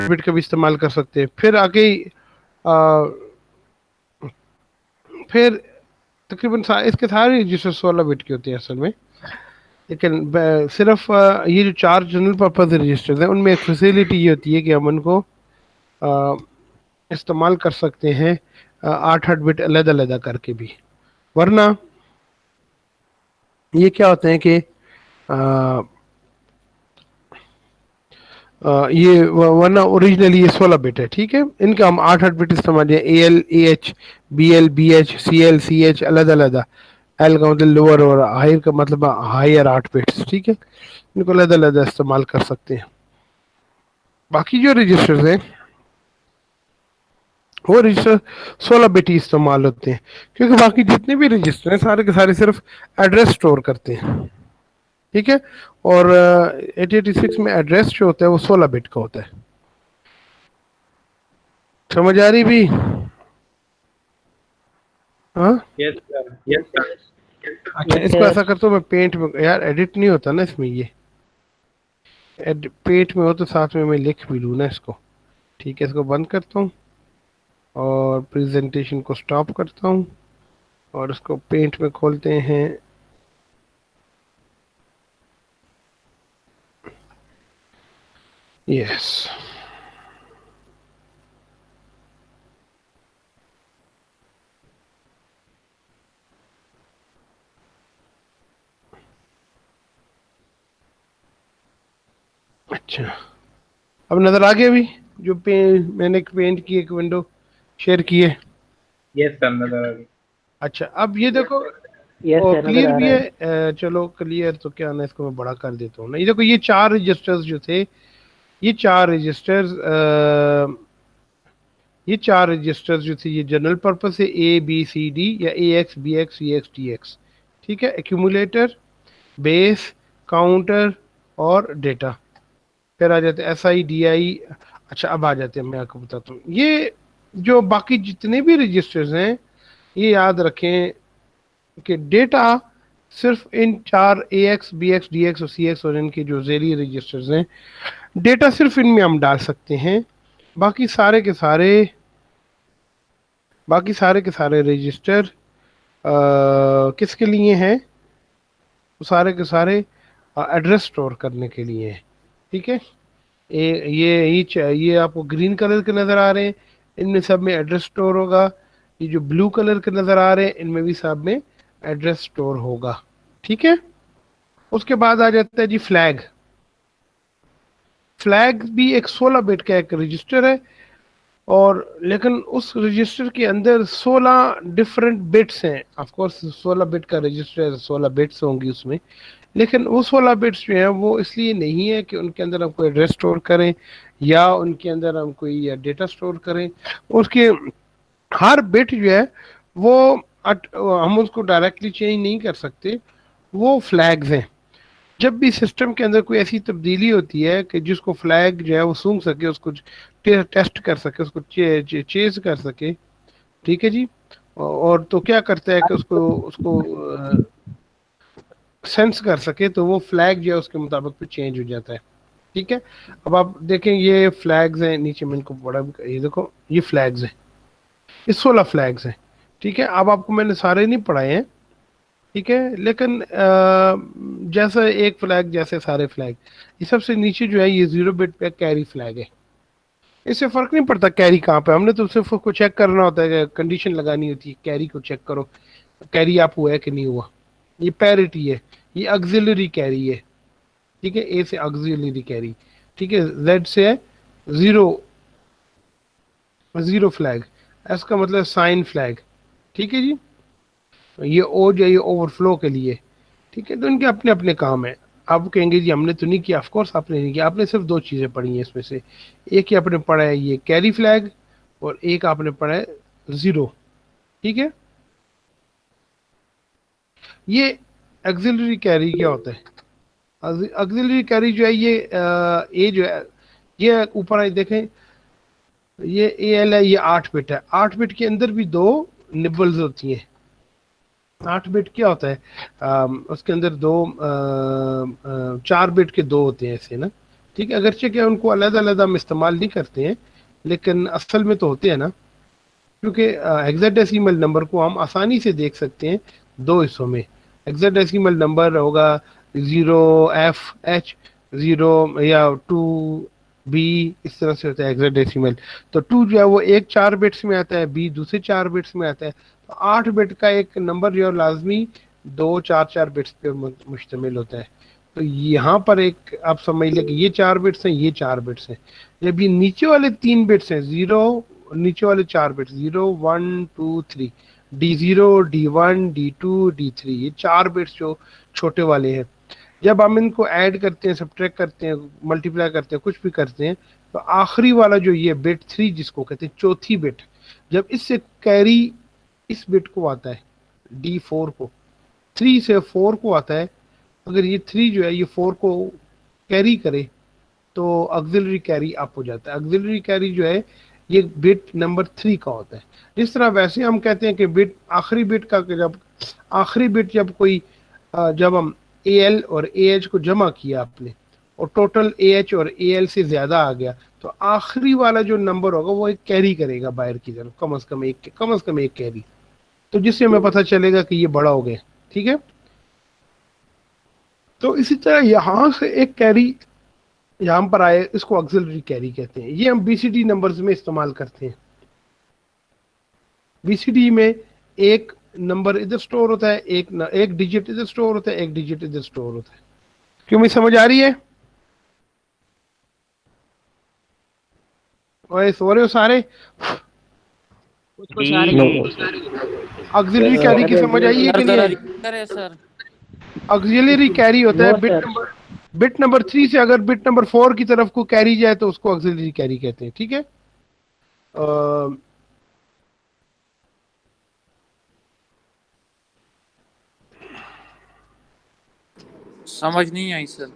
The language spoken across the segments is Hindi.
बिट का भी इस्तेमाल कर सकते हैं। फिर आगे आ, फिर तकरीबन इसके सारे रजिस्टर 16 बिट के होते हैं असल में। लेकिन सिर्फ ये जो चार जनरल पर्पज रजिस्टर्स हैं उनमें एक फैसिलिटी ये होती है कि हम उनको आ, इस्तेमाल कर सकते हैं 8 8 बिट अलग अलग करके भी। वरना ये क्या होते हैं कि आ, ये वरना ओरिजिनली ये 16 बिट है, ठीक है। इनका हम 8 8 बिट इस्तेमाल, A L A H B L B H C L C H अलग अलग। एल का मतलब लोअर और हायर का मतलब हायर 8 बिट्स, ठीक है। इनको अलग अलग इस्तेमाल कर सकते हैं। बाकी जो रजिस्टर्स हैं वो रजिस्टर 16 बिट ही इस्तेमाल होते हैं, क्योंकि बाकी जितने भी रजिस्टर हैं सारे के सारे सिर्फ एड्रेस स्टोर करते हैं, ठीक है। और 8086 में एड्रेस जो होता है वो 16 बिट का होता है। समझ आ रही भी? हाँ। Yes sir, yes sir. अच्छा, इसको ऐसा करता हूँ मैं पेंट में, यार एडिट नहीं होता ना इसमें, ये पेंट में हो तो साथ में मैं लिख भी लूँ ना इसको। ठीक है, इसको बंद करता हूँ और प्रेजेंटेशन को स्टॉप करता हूँ और इसको पेंट में खोलते हैं। यस। अच्छा, अब नजर आ गया अभी जो मैंने एक पेंट की एक विंडो शेयर की है। यस सर, नजर आ रही। अच्छा, अब ये देखो यस और सर, नजर क्लियर आ भी रहा है। है। चलो क्लियर तो क्या ना, इसको मैं बड़ा कर देता हूँ ना। ये देखो ये चार रजिस्टर्स जो थे, ये चार रजिस्टर्स ये चार रजिस्टर्स जो थे ये जनरल पर्पस है, ए बी सी डी या ए एक्स बी एक्स सी एक्स टी एक्स, ठीक है। एक्यूमुलेटर, बेस, काउंटर और डेटा। फिर आ जाते हैं एस आई डी आई। अच्छा, अब आ जाते हैं, मैं आपको बताता हूँ ये जो बाकी जितने भी रजिस्टर्स हैं, ये याद रखें कि डेटा सिर्फ इन चार A X B X D X और सी एक्स और इनके जो ज़ेरी रजिस्टर्स हैं, डेटा सिर्फ इनमें हम डाल सकते हैं। बाकी सारे के सारे बाकी सारे के सारे रजिस्टर किसके लिए हैं? वो सारे के सारे एड्रेस स्टोर करने के लिए हैं, ठीक है। ये आपको ग्रीन कलर के नज़र आ रहे हैं, इनमें सब में एड्रेस स्टोर होगा। ये जो ब्लू कलर के नज़र आ रहे हैं इनमें भी सब में एड्रेस स्टोर होगा, ठीक है। उसके बाद आ जाता है जी फ्लैग। फ्लैग भी एक 16 बिट का एक रजिस्टर है, और लेकिन उस रजिस्टर के अंदर 16 डिफरेंट बिट्स हैं। ऑफ कोर्स 16 बिट का रजिस्टर है, 16 बिट्स होंगी उसमें, लेकिन वो 16 बिट्स जो हैं वो इसलिए नहीं है कि उनके अंदर हम कोई एड्रेस स्टोर करें या उनके अंदर हम कोई डेटा स्टोर करें। उसके हर बिट जो है वो हम उसको डायरेक्टली चेंज नहीं कर सकते, वो फ्लैग्स हैं। जब भी सिस्टम के अंदर कोई ऐसी तब्दीली होती है कि जिसको फ्लैग जो है वो सूंघ सके, उसको टेस्ट कर सके, उसको चेज कर सके, ठीक है जी। और तो क्या करता है कि उसको उसको सेंस कर सके, तो वो फ्लैग जो है उसके मुताबिक पे चेंज हो जाता है, ठीक है। अब आप देखें ये फ्लैग्स हैं, नीचे में इनको बड़ा, ये देखो ये फ्लैग्स हैं, ये 16 फ्लैग्स हैं, ठीक है। अब आपको मैंने सारे नहीं पढ़ाए हैं, ठीक है, लेकिन जैसा एक फ्लैग जैसे सारे फ्लैग। ये सबसे नीचे जो है ये 0 बिट पे कैरी फ्लैग है। इससे फर्क नहीं पड़ता कैरी कहाँ पे, हमने तो सिर्फ उसको चेक करना होता है, कंडीशन लगानी होती है, कैरी को चेक करो, कैरी आप हुआ है कि नहीं हुआ। ये पैरिटी है, ये ऑक्सिलरी कैरी है, ठीक है। ए से ऑक्सिलरी कैरी, ठीक है। जेड से है जीरो, जीरो फ्लैग, एस का मतलब साइन फ्लैग, ठीक है जी। ये ओ जो है ये ओवरफ्लो के लिए, ठीक है। तो इनके अपने अपने काम है। आप कहेंगे जी हमने तो नहीं किया, ऑफ कोर्स आपने नहीं किया, आपने सिर्फ दो चीज़ें पढ़ी हैं इसमें से। एक ही आपने पढ़ा है ये कैरी फ्लैग, और एक आपने पढ़ा है ज़ीरो, ठीक है। ये ऑक्सिलरी कैरी क्या होता है? ऑक्सिलरी कैरी जो है ये जो है ये ऊपर आई देखें, ये ए एल है, ये 8 बिट है। 8 बिट के अंदर भी दो निबल्स होती हैं। 8 बिट क्या होता है? उसके अंदर दो 4 बिट के दो होते हैं ऐसे ना, ठीक है, अगरचे क्या उनको अलग अलग हम इस्तेमाल नहीं करते हैं, लेकिन असल में तो होते हैं ना, क्योंकि हेक्साडेसिमल नंबर को हम आसानी से देख सकते हैं दो हिस्सों में। हेक्साडेसिमल नंबर होगा 0 F H 0 या 2 B, इस तरह से होता है हेक्साडेसिमल। तो 2 जो है वो एक 4 बिट्स में आता है, B दूसरे 4 बिट्स में आता है। तो 8 बिट का एक नंबर जो है लाजमी 2 4 4 बिट्स पे मुश्तमिल होता है। तो यहाँ पर एक आप समझ लें कि ये 4 बिट्स हैं, ये 4 बिट्स हैं। जब ये नीचे वाले 3 बिट्स हैं, जीरो, नीचे वाले 4 bits 0 1 2 3, D0 D1 D2 D3, ये 4 बिट्स जो छोटे वाले हैं, जब हम इनको ऐड करते हैं, सब्ट्रैक्ट करते हैं, मल्टीप्लाई करते हैं, कुछ भी करते हैं, तो आखिरी वाला जो ये बिट 3 जिसको कहते हैं चौथी बिट, जब इससे कैरी इस बिट को आता है D4 को, 3 से 4 को आता है, अगर ये 3 जो है ये 4 को कैरी करे तो ऑक्सिलरी कैरी अप हो जाता है। ऑक्सिलरी कैरी जो है ये बिट नंबर 3 का होता है। जिस तरह वैसे हम कहते हैं कि बिट आखिरी बिट का, जब आखिरी बिट जब कोई जब हम AL और AH को जमा किया आपने और टोटल AH और AL से ज्यादा आ गया, तो आखिरी वाला जो नंबर होगा वो एक कैरी करेगा बाहर की तरफ, कम से कम एक कैरी, तो जिससे हमें पता चलेगा कि ये बड़ा हो गया। ठीक है, तो इसी तरह यहां से एक कैरी यहाँ पर आए, इसको ऑक्सिलरी कैरी कहते हैं। ये हम BCD नंबर्स में इस्तेमाल करते हैं। BCD में एक नंबर इधर स्टोर होता है, एक डिजिट इधर स्टोर होता है, एक डिजिट इधर स्टोर होता है। क्यों, मैं समझ आ रही है? ओए सो रहे हो सारे? कुछ आ रही है। ऑक्सिलरी कैरी की समझ आई है कि नहीं आई? सर ऑक्सिलरी कैरी होता है बिट नंबर 3 से अगर बिट नंबर 4 की तरफ को कैरी जाए तो उसको ऑक्सिलरी कैरी कहते हैं। ठीक है, समझ नहीं आई सर।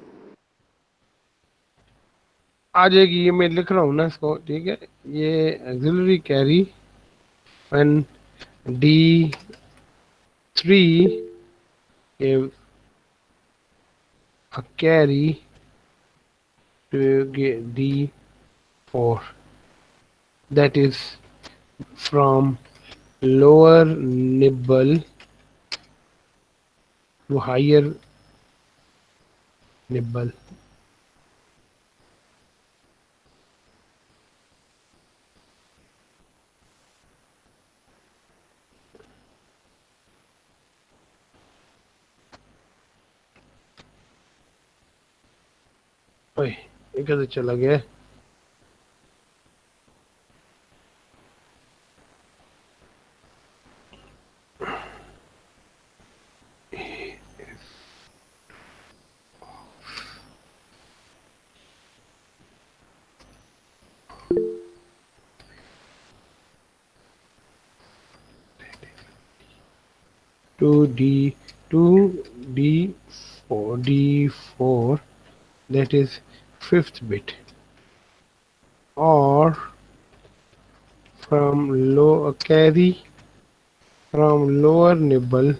आ जाएगी, ये मैं लिख रहा हूँ ना इसको। ठीक है, ये auxiliary carry when D3 give a carry to D4, that is from lower nibble to higher nibble. ओए, ये कैसे चला गया? D4, that is 5th bit, or from carry from lower nibble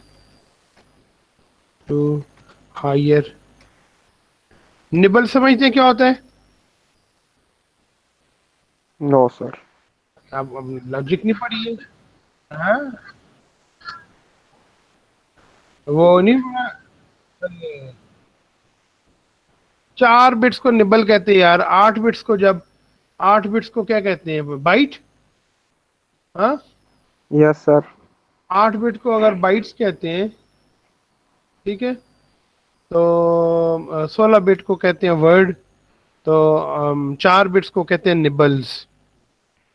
to higher nibble। समझते हैं क्या होता है? No sir. अब लॉजिक नहीं पड़ी है? हाँ, वो नहीं, 4 बिट्स को निबल कहते हैं यार। 8 बिट्स को, जब 8 बिट्स को क्या कहते हैं? बाइट। हाँ, यस सर। 8 बिट को अगर बाइट्स कहते हैं, ठीक है, तो 16 बिट को कहते हैं वर्ड, तो 4 बिट्स को कहते हैं निबल्स।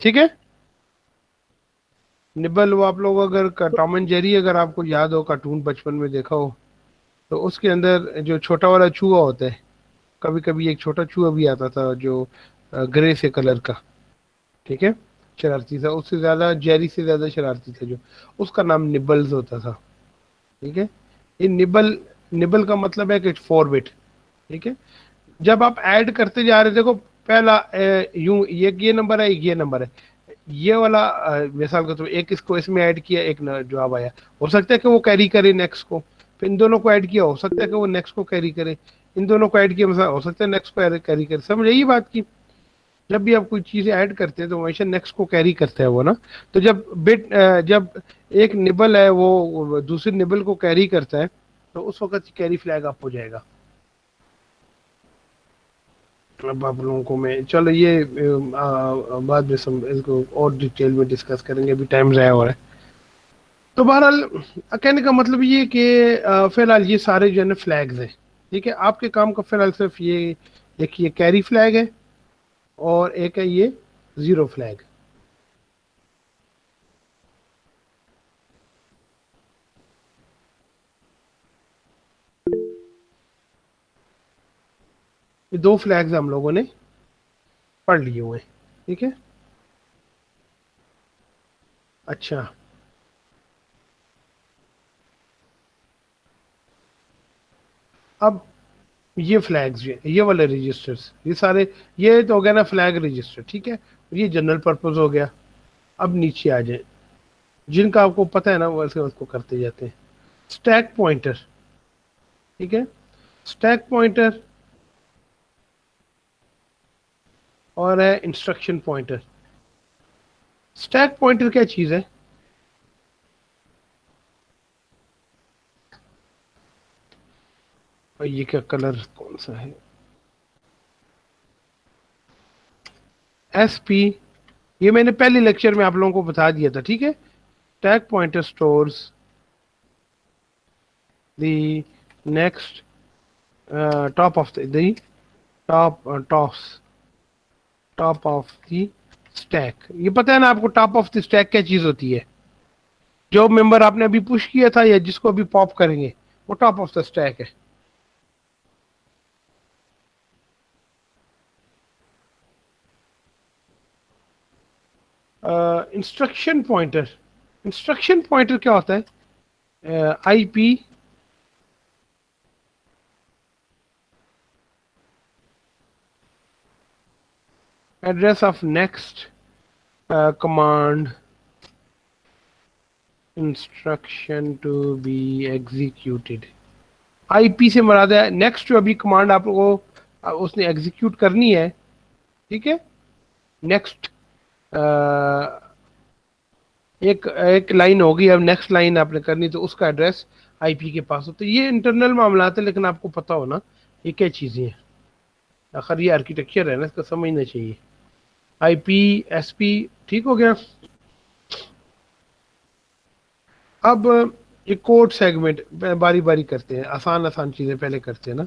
ठीक है, निबल वो आप लोग अगर टॉम एंड जेरी अगर आपको याद हो, कार्टून बचपन में देखा हो, तो उसके अंदर जो छोटा वाला चूहा होता है, कभी कभी एक छोटा चूहा भी आता था जो ग्रे से कलर का, ठीक है, शरारती था, उससे ज्यादा जेरी से ज्यादा शरारती था, जो उसका नाम निबल्स होता था। ठीक है, ये निबल का मतलब है कि 4 बिट। ठीक है, जब आप ऐड करते जा रहे, देखो पहला यूं ये नंबर है, ये नंबर है, ये वाला मिसाल का तो एक इसको इसमें ऐड किया, एक जवाब आया, हो सकता है कि वो कैरी करे नेक्स्ट को, फिर इन दोनों को ऐड किया, हो सकता है कि वो नेक्स्ट को कैरी करे, इन दोनों को ऐड किया मतलब हो सकता है नेक्स्ट को कैरी कर, समझ यही बात की। जब भी आप कोई चीज़ें ऐड करते हैं तो हमेशा नेक्स्ट को कैरी करता है वो ना। तो जब जब एक निबल है वो दूसरे निबल को कैरी करता है तो उस वक्त कैरी फ्लैग अप हो जाएगा। अब आप लोगों को मैं चलो ये बाद में इसको और डिटेल में डिस्कस करेंगे, अभी टाइम ज़ाया हो रहा है। तो बहरहाल कहने का मतलब ये कि फिलहाल ये सारे जो है ना फ्लैग्स हैं, ठीक है। आपके काम का फिलहाल सिर्फ ये एक ये कैरी फ्लैग है और एक है ये जीरो फ्लैग। ये दो फ्लैग्स हम लोगों ने पढ़ लिए हुए हैं, ठीक है। अच्छा, अब ये फ्लैग्स जो है, ये वाले रजिस्टर्स, ये सारे ये तो हो गया ना फ्लैग रजिस्टर, ठीक है। ये जनरल पर्पस हो गया। अब नीचे आ जाए, जिनका आपको पता है ना वैसे उसको करते जाते हैं। स्टैक पॉइंटर, ठीक है, स्टैक पॉइंटर और है इंस्ट्रक्शन पॉइंटर। स्टैक पॉइंटर क्या चीज है? और ये क्या कलर कौन सा है? SP, ये मैंने पहले लेक्चर में आप लोगों को बता दिया था, ठीक है। Stack pointer stores the next top of the top of the stack. ये पता है ना आपको टॉप ऑफ द स्टैक क्या चीज होती है? जो मेंबर आपने अभी पुश किया था या जिसको अभी पॉप करेंगे वो टॉप ऑफ द स्टैक है। इंस्ट्रक्शन पॉइंटर, इंस्ट्रक्शन पॉइंटर क्या होता है? IP address of next command instruction to be executed. IP से मुराद है नेक्स्ट जो अभी कमांड आपको उसने एग्जीक्यूट करनी है, ठीक है। नेक्स्ट एक लाइन होगी, अब नेक्स्ट लाइन आपने करनी तो उसका एड्रेस IP के पास हो। तो ये इंटरनल मामला है, लेकिन आपको पता हो ना ये क्या चीज़ें हैं। आखिर ये आर्किटेक्चर है ना, इसको समझना चाहिए। IP SP ठीक हो गया। अब ये कोड सेगमेंट बारी बारी करते हैं, आसान आसान चीज़ें पहले करते हैं ना,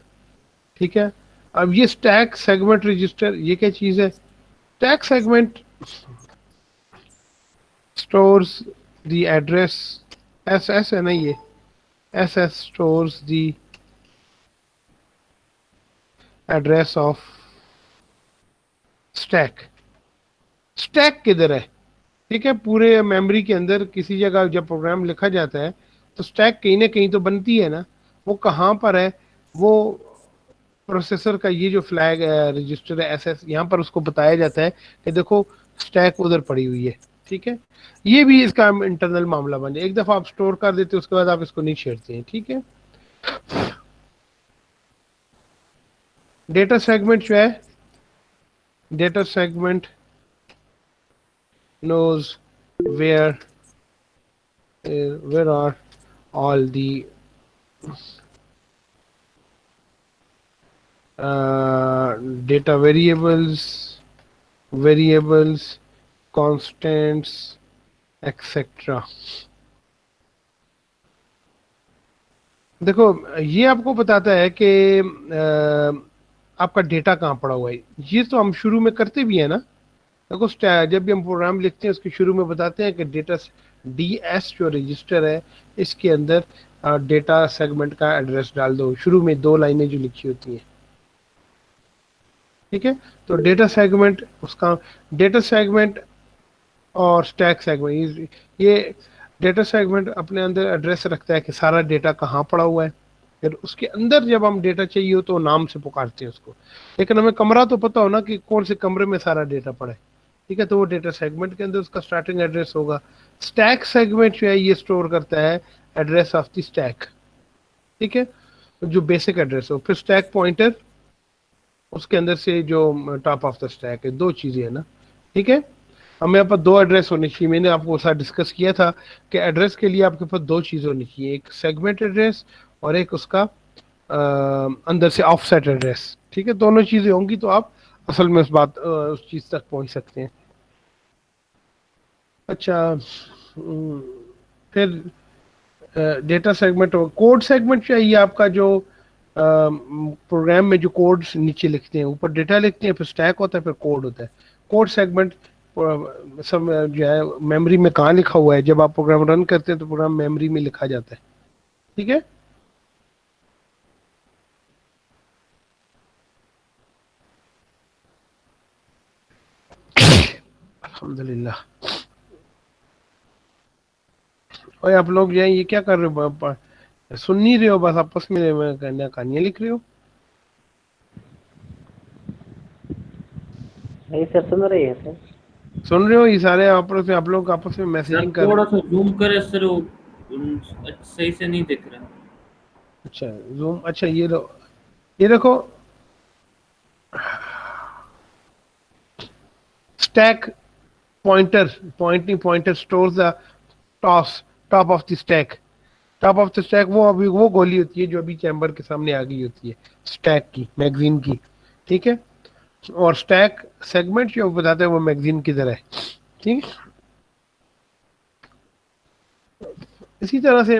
ठीक है। अब ये स्टैक सेगमेंट रजिस्टर, ये क्या चीज़ है? Stack segment stores the address, SS है ना, ये SS stores the address of stack। Stack किधर है? ठीक है, पूरे मेमोरी के अंदर किसी जगह जब प्रोग्राम लिखा जाता है तो स्टैक कहीं ना कहीं तो बनती है ना। वो कहाँ पर है? वो प्रोसेसर का ये जो फ्लैग रजिस्टर है SS, यहाँ पर उसको बताया जाता है कि देखो स्टैक उधर पड़ी हुई है, ठीक है। ये भी इसका इंटरनल मामला बन जाए। एक दफा आप स्टोर कर देते उसके बाद आप इसको नहीं छेड़ते हैं, ठीक है। डेटा सेगमेंट जो है, data segment knows where are all the data variables, constants, etc। देखो ये आपको बताता है कि आपका डेटा कहाँ पड़ा हुआ है। ये तो हम शुरू में करते भी है ना। देखो जब भी हम प्रोग्राम लिखते हैं उसके शुरू में बताते हैं कि डेटा DS जो रजिस्टर है इसके अंदर डेटा सेगमेंट का एड्रेस डाल दो। शुरू में 2 लाइनें जो लिखी होती हैं, ठीक है। तो डेटा सेगमेंट, उसका डेटा सेगमेंट और स्टैक सेगमेंट, ये डेटा सेगमेंट अपने अंदर एड्रेस रखता है कि सारा डेटा कहाँ पड़ा हुआ है। फिर उसके अंदर जब हम डेटा चाहिए हो तो नाम से पुकारते हैं उसको, लेकिन हमें कमरा तो पता हो ना कि कौन से कमरे में सारा डेटा पड़ा है, ठीक है। तो वो डेटा सेगमेंट के अंदर उसका स्टार्टिंग एड्रेस होगा। स्टैक सेगमेंट जो है ये स्टोर करता है एड्रेस ऑफ द स्टैक, ठीक है। जो बेसिक एड्रेस हो, फिर स्टैक पॉइंटर, उसके अंदर से जो टॉप ऑफ द स्टैक है, दो चीजें है ना, ठीक है। अब मेरे पास दो एड्रेस होने चाहिए, मैंने आपको साथ डिस्कस किया था कि एड्रेस के लिए आपके पास दो चीज़ें होनी चाहिए, एक सेगमेंट एड्रेस और एक उसका अंदर से ऑफसेट एड्रेस, ठीक है। दोनों चीज़ें होंगी तो आप असल में उस चीज़ तक पहुंच सकते हैं। अच्छा, फिर डेटा सेगमेंट हो, कोड सेगमेंट चाहिए आपका, जो प्रोग्राम में जो कोड्स नीचे लिखते हैं, ऊपर डेटा लिखते हैं, फिर स्टैक होता है, फिर कोड होता है। कोड सेगमेंट सब जो है मेमोरी में कहाँ लिखा हुआ है, जब आप प्रोग्राम रन करते हैं तो प्रोग्राम मेमोरी में लिखा जाता है, ठीक है। अल्हम्दुलिल्लाह। और आप लोग जो है ये क्या कर रहे हो, सुन नहीं रहे हो, बस आपस में कहानियां लिख रहे हो। नहीं सर, सुन रही है सर। सुन रहे हो, ये सारे आपस में आप लोग आपस में सर मैसेजिंग कर रहे थोड़ा हो। सा जूम करे सर, वो सही से नहीं दिख रहा। अच्छा जूम, अच्छा ये लो, ये देखो, stack pointer, pointing pointer stores the toss top of the stack. Top of the stack वो अभी वो गोली होती है जो अभी चैम्बर के सामने आ गई होती है, स्टैक की, मैगजीन की, ठीक है। और स्टैक सेगमेंट जो बताते हैं वो मैगजीन की तरह है, ठीक है। इसी तरह से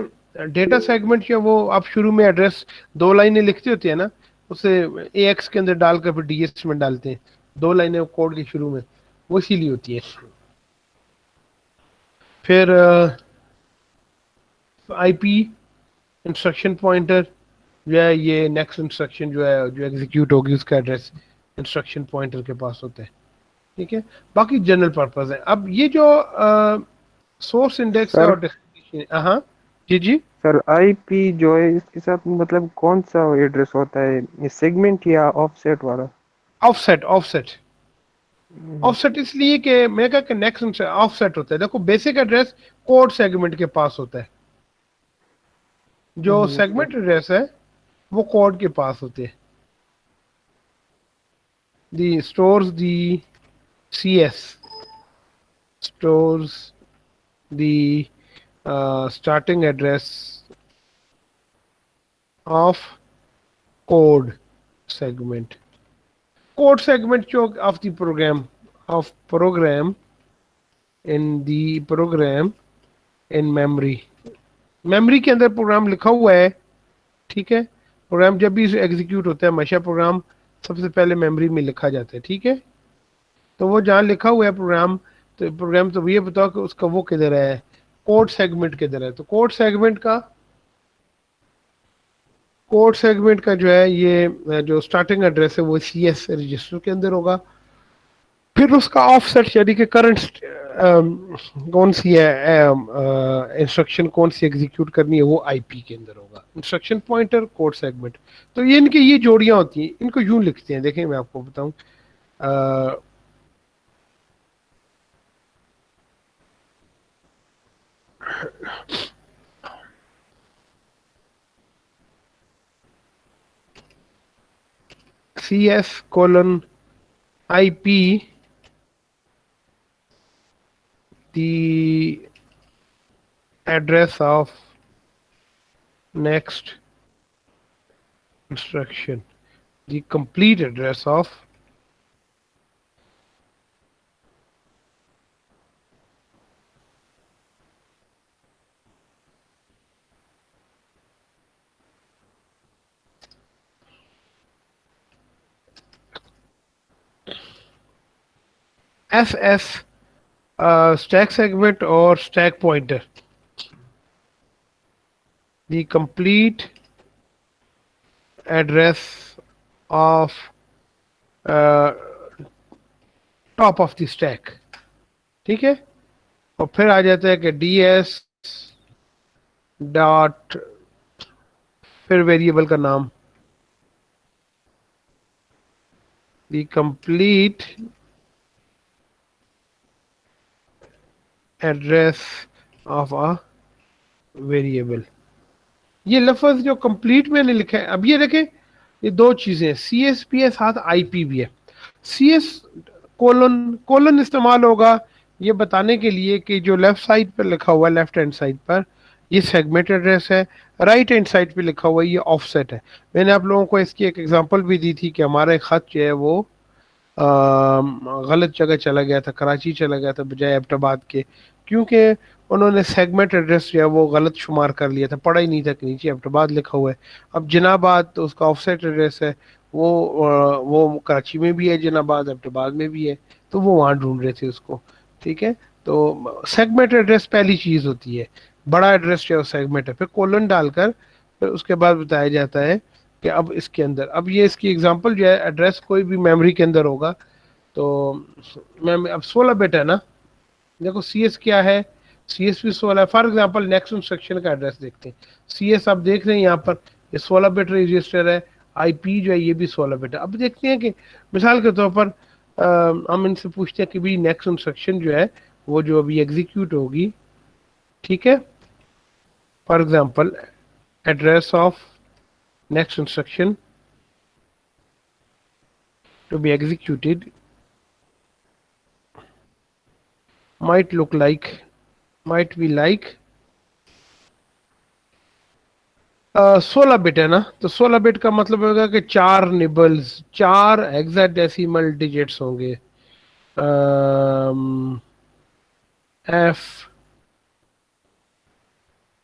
डेटा सेगमेंट जो वो आप शुरू में एड्रेस दो लाइनें लिखते होते हैं ना, उसे ए एक्स के अंदर डालकर फिर डी एस में डालते हैं, दो लाइनें कोड के शुरू में, वो इसीलिए होती है। फिर आईपी इंस्ट्रक्शन पॉइंटर जो है, ये नेक्स्ट इंस्ट्रक्शन जो है जो एग्जीक्यूट होगी उसका एड्रेस इंस्ट्रक्शन पॉइंटर के पास होता है, ठीक है। बाकी जनरल पर्पस है। अब ये जो सोर्स इंडेक्स है सर और डेस्टिनेशन, हाँ जी जी, सर आईपी जो है इसके साथ मतलब कौन सा एड्रेस होता है, ये सेगमेंट या ऑफसेट वाला? Offset, offset. ऑफसेट इसलिए कि मैं कहा कि नेक्स्ट ऑफसेट होता है। देखो बेसिक एड्रेस कोड सेगमेंट के पास होता है, जो सर। सेगमेंट एड्रेस है वो कोड के पास होते हैं। दी stores the CS stores the starting address of code segment. Code segment जो of the program, of program in the program in memory. Memory के अंदर प्रोग्राम लिखा हुआ है, ठीक है। प्रोग्राम जब भी एग्जीक्यूट होता है हमेशा प्रोग्राम सबसे पहले मेमोरी में लिखा जाता है, ठीक है। तो वो जहाँ लिखा हुआ है प्रोग्राम, तो प्रोग्राम तो ये बताओ कि उसका वो किधर है, कोड सेगमेंट किधर है। तो कोड सेगमेंट का जो है ये जो स्टार्टिंग एड्रेस है वो CS रजिस्टर के अंदर होगा। फिर उसका ऑफसेट यानी कि करंट कौन सी है इंस्ट्रक्शन कौन सी एग्जीक्यूट करनी है वो IP के अंदर होगा, इंस्ट्रक्शन पॉइंटर कोड सेगमेंट। तो ये इनकी ये जोड़ियां होती हैं, इनको यूं लिखते हैं, देखें मैं आपको बताऊं, CS:IP, the address of next instruction, the complete address of SS stack segment or stack pointer, the complete address of uh, top of the stack, ठीक है। और फिर आ जाता है कि DS डॉट, फिर वेरिएबल का नाम, the complete address of a variable, ये लफ्ज जो कंप्लीट मैंने लिखा है, अब ये देखें, ये दो चीजें, सी एस भी है साथ आई पी भी है। सी एस कोलन, कोलन इस्तेमाल होगा ये बताने के लिए कि जो लेफ्ट साइड पर लिखा हुआ है, लेफ्ट हैंड साइड पर ये सेगमेंट एड्रेस है, राइट हैंड साइड पे लिखा हुआ है ये ऑफसेट है। मैंने आप लोगों को इसकी एक एग्जांपल भी दी थी कि हमारा एक खत जो है वो गलत जगह चला गया था, कराची चला गया था बजाय एबटाबाद के, क्योंकि उन्होंने सेगमेंट एड्रेस जो है वो गलत शुमार कर लिया था, पढ़ा ही नहीं था कि नीचे एबटाबाद लिखा हुआ है। अब जिनाबाद तो उसका ऑफसेट एड्रेस है, वो कराची में भी है, जिनाबाद एबटाबाद में भी है, तो वो वहाँ ढूंढ रहे थे उसको। ठीक है, तो सेगमेंट एड्रेस पहली चीज होती है, बड़ा एड्रेस जो है सेगमेंट है, फिर कोलन डालकर फिर उसके बाद बताया जाता है कि अब इसके अंदर, अब ये इसकी एग्जांपल जो है, एड्रेस कोई भी मेमोरी के अंदर होगा तो मैं अब 16 बिट है ना, देखो सी एस क्या है, सी एस भी 16 है। फॉर एग्जाम्पल नेक्स्ट इंस्ट्रक्शन का एड्रेस देखते हैं, सी एस आप देख रहे हैं यहाँ पर ये 16 बिट रजिस्टर है, आई पी जो है ये भी 16 बिट है। अब देखते हैं कि मिसाल के तौर पर हम इनसे पूछते हैं कि भाई नेक्स्ट इंस्ट्रक्शन जो है वो जो अभी एग्जीक्यूट होगी, ठीक है, for example address of next instruction to be executed might look like, might be like 16 bit है ना, तो 16 बिट का मतलब होगा कि 4 निबल्स, 4 हेक्साडेसिमल डिजिट्स होंगे।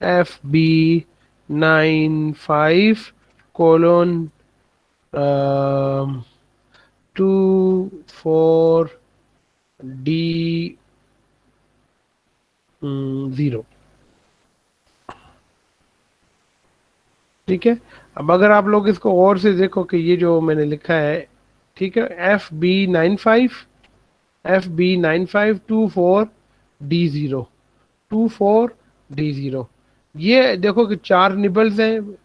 F B 95 colon 24 D 0। ठीक है, अब अगर आप लोग इसको और से देखो कि ये जो मैंने लिखा है, ठीक है, एफ बी 95 24 D0 24 D0, ये देखो कि 4 निबल्स हैं,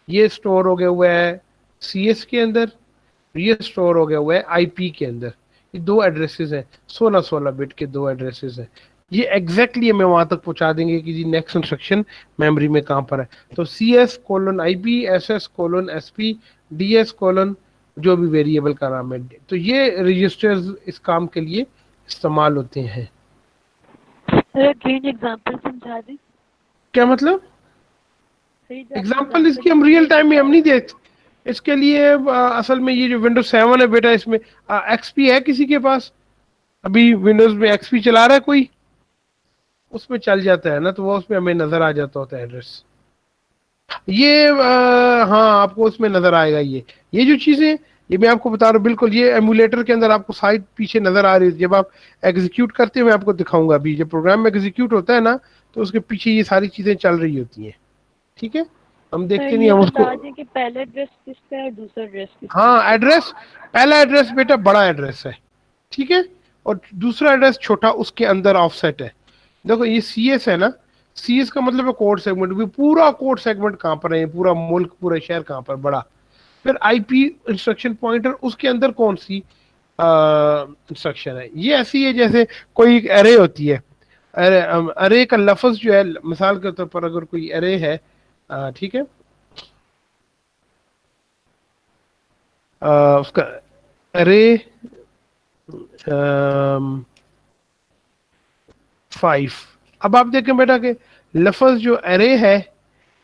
ये स्टोर हो गया हुआ है सी एस के अंदर, ये स्टोर हो गया हुआ है आई पी के अंदर। ये दो एड्रेसेस हैं, 16 बिट के दो एड्रेसेस हैं। ये एग्जैक्टली हमें वहां तक पहुंचा देंगे कि जी नेक्स्ट इंस्ट्रक्शन मेमोरी में कहां पर है। तो C S colon I P, S S colon S P, D S colon जो भी वेरिएबल का नाम है, तो ये रजिस्टर्स इस काम के लिए इस्तेमाल होते हैं। एग्जांपल समझा दें। क्या मतलब? एग्जाम्पल इसकी हम रियल टाइम में हम नहीं देखते, इसके लिए असल में ये जो विंडोज 7 है बेटा, इसमें एक्सपी है किसी के पास? अभी विंडोज में एक्सपी चला रहा है कोई? उसमें चल जाता है ना, तो वो उसमें हमें नजर आ जाता होता है एड्रेस। ये हाँ, आपको उसमें नजर आएगा। ये जो चीजें ये मैं आपको बता रहा हूँ, बिल्कुल ये एमुलेटर के अंदर आपको साइड पीछे नजर आ रही है। जब आप एग्जीक्यूट करते हैं, मैं आपको दिखाऊंगा अभी, जब प्रोग्राम में एग्जीक्यूट होता है ना, तो उसके पीछे ये सारी चीजें चल रही होती हैं। ठीक है, हम देखते नहीं, हम उसको कि पहला एड्रेस किसका है, दूसरा एड्रेस किसका? हाँ, एड्रेस, पहला एड्रेस बेटा बड़ा एड्रेस है, ठीक है, और दूसरा एड्रेस छोटा, उसके अंदर ऑफसेट है। देखो ये सी एस है ना, सी एस का मतलब है कोड सेगमेंट, भी पूरा कोड सेगमेंट कहाँ पर है, पूरा मुल्क, पूरा शहर कहाँ पर बड़ा। फिर आईपी इंस्ट्रक्शन पॉइंटर, उसके अंदर कौन सी इंस्ट्रक्शन है। ये ऐसी है जैसे कोई एरे होती है, अरे का लफ्ज जो है, मिसाल के तौर पर अगर कोई अरे है, ठीक है, उसका अरे 5। अब आप देखें बेटा कि लफ्ज जो अरे है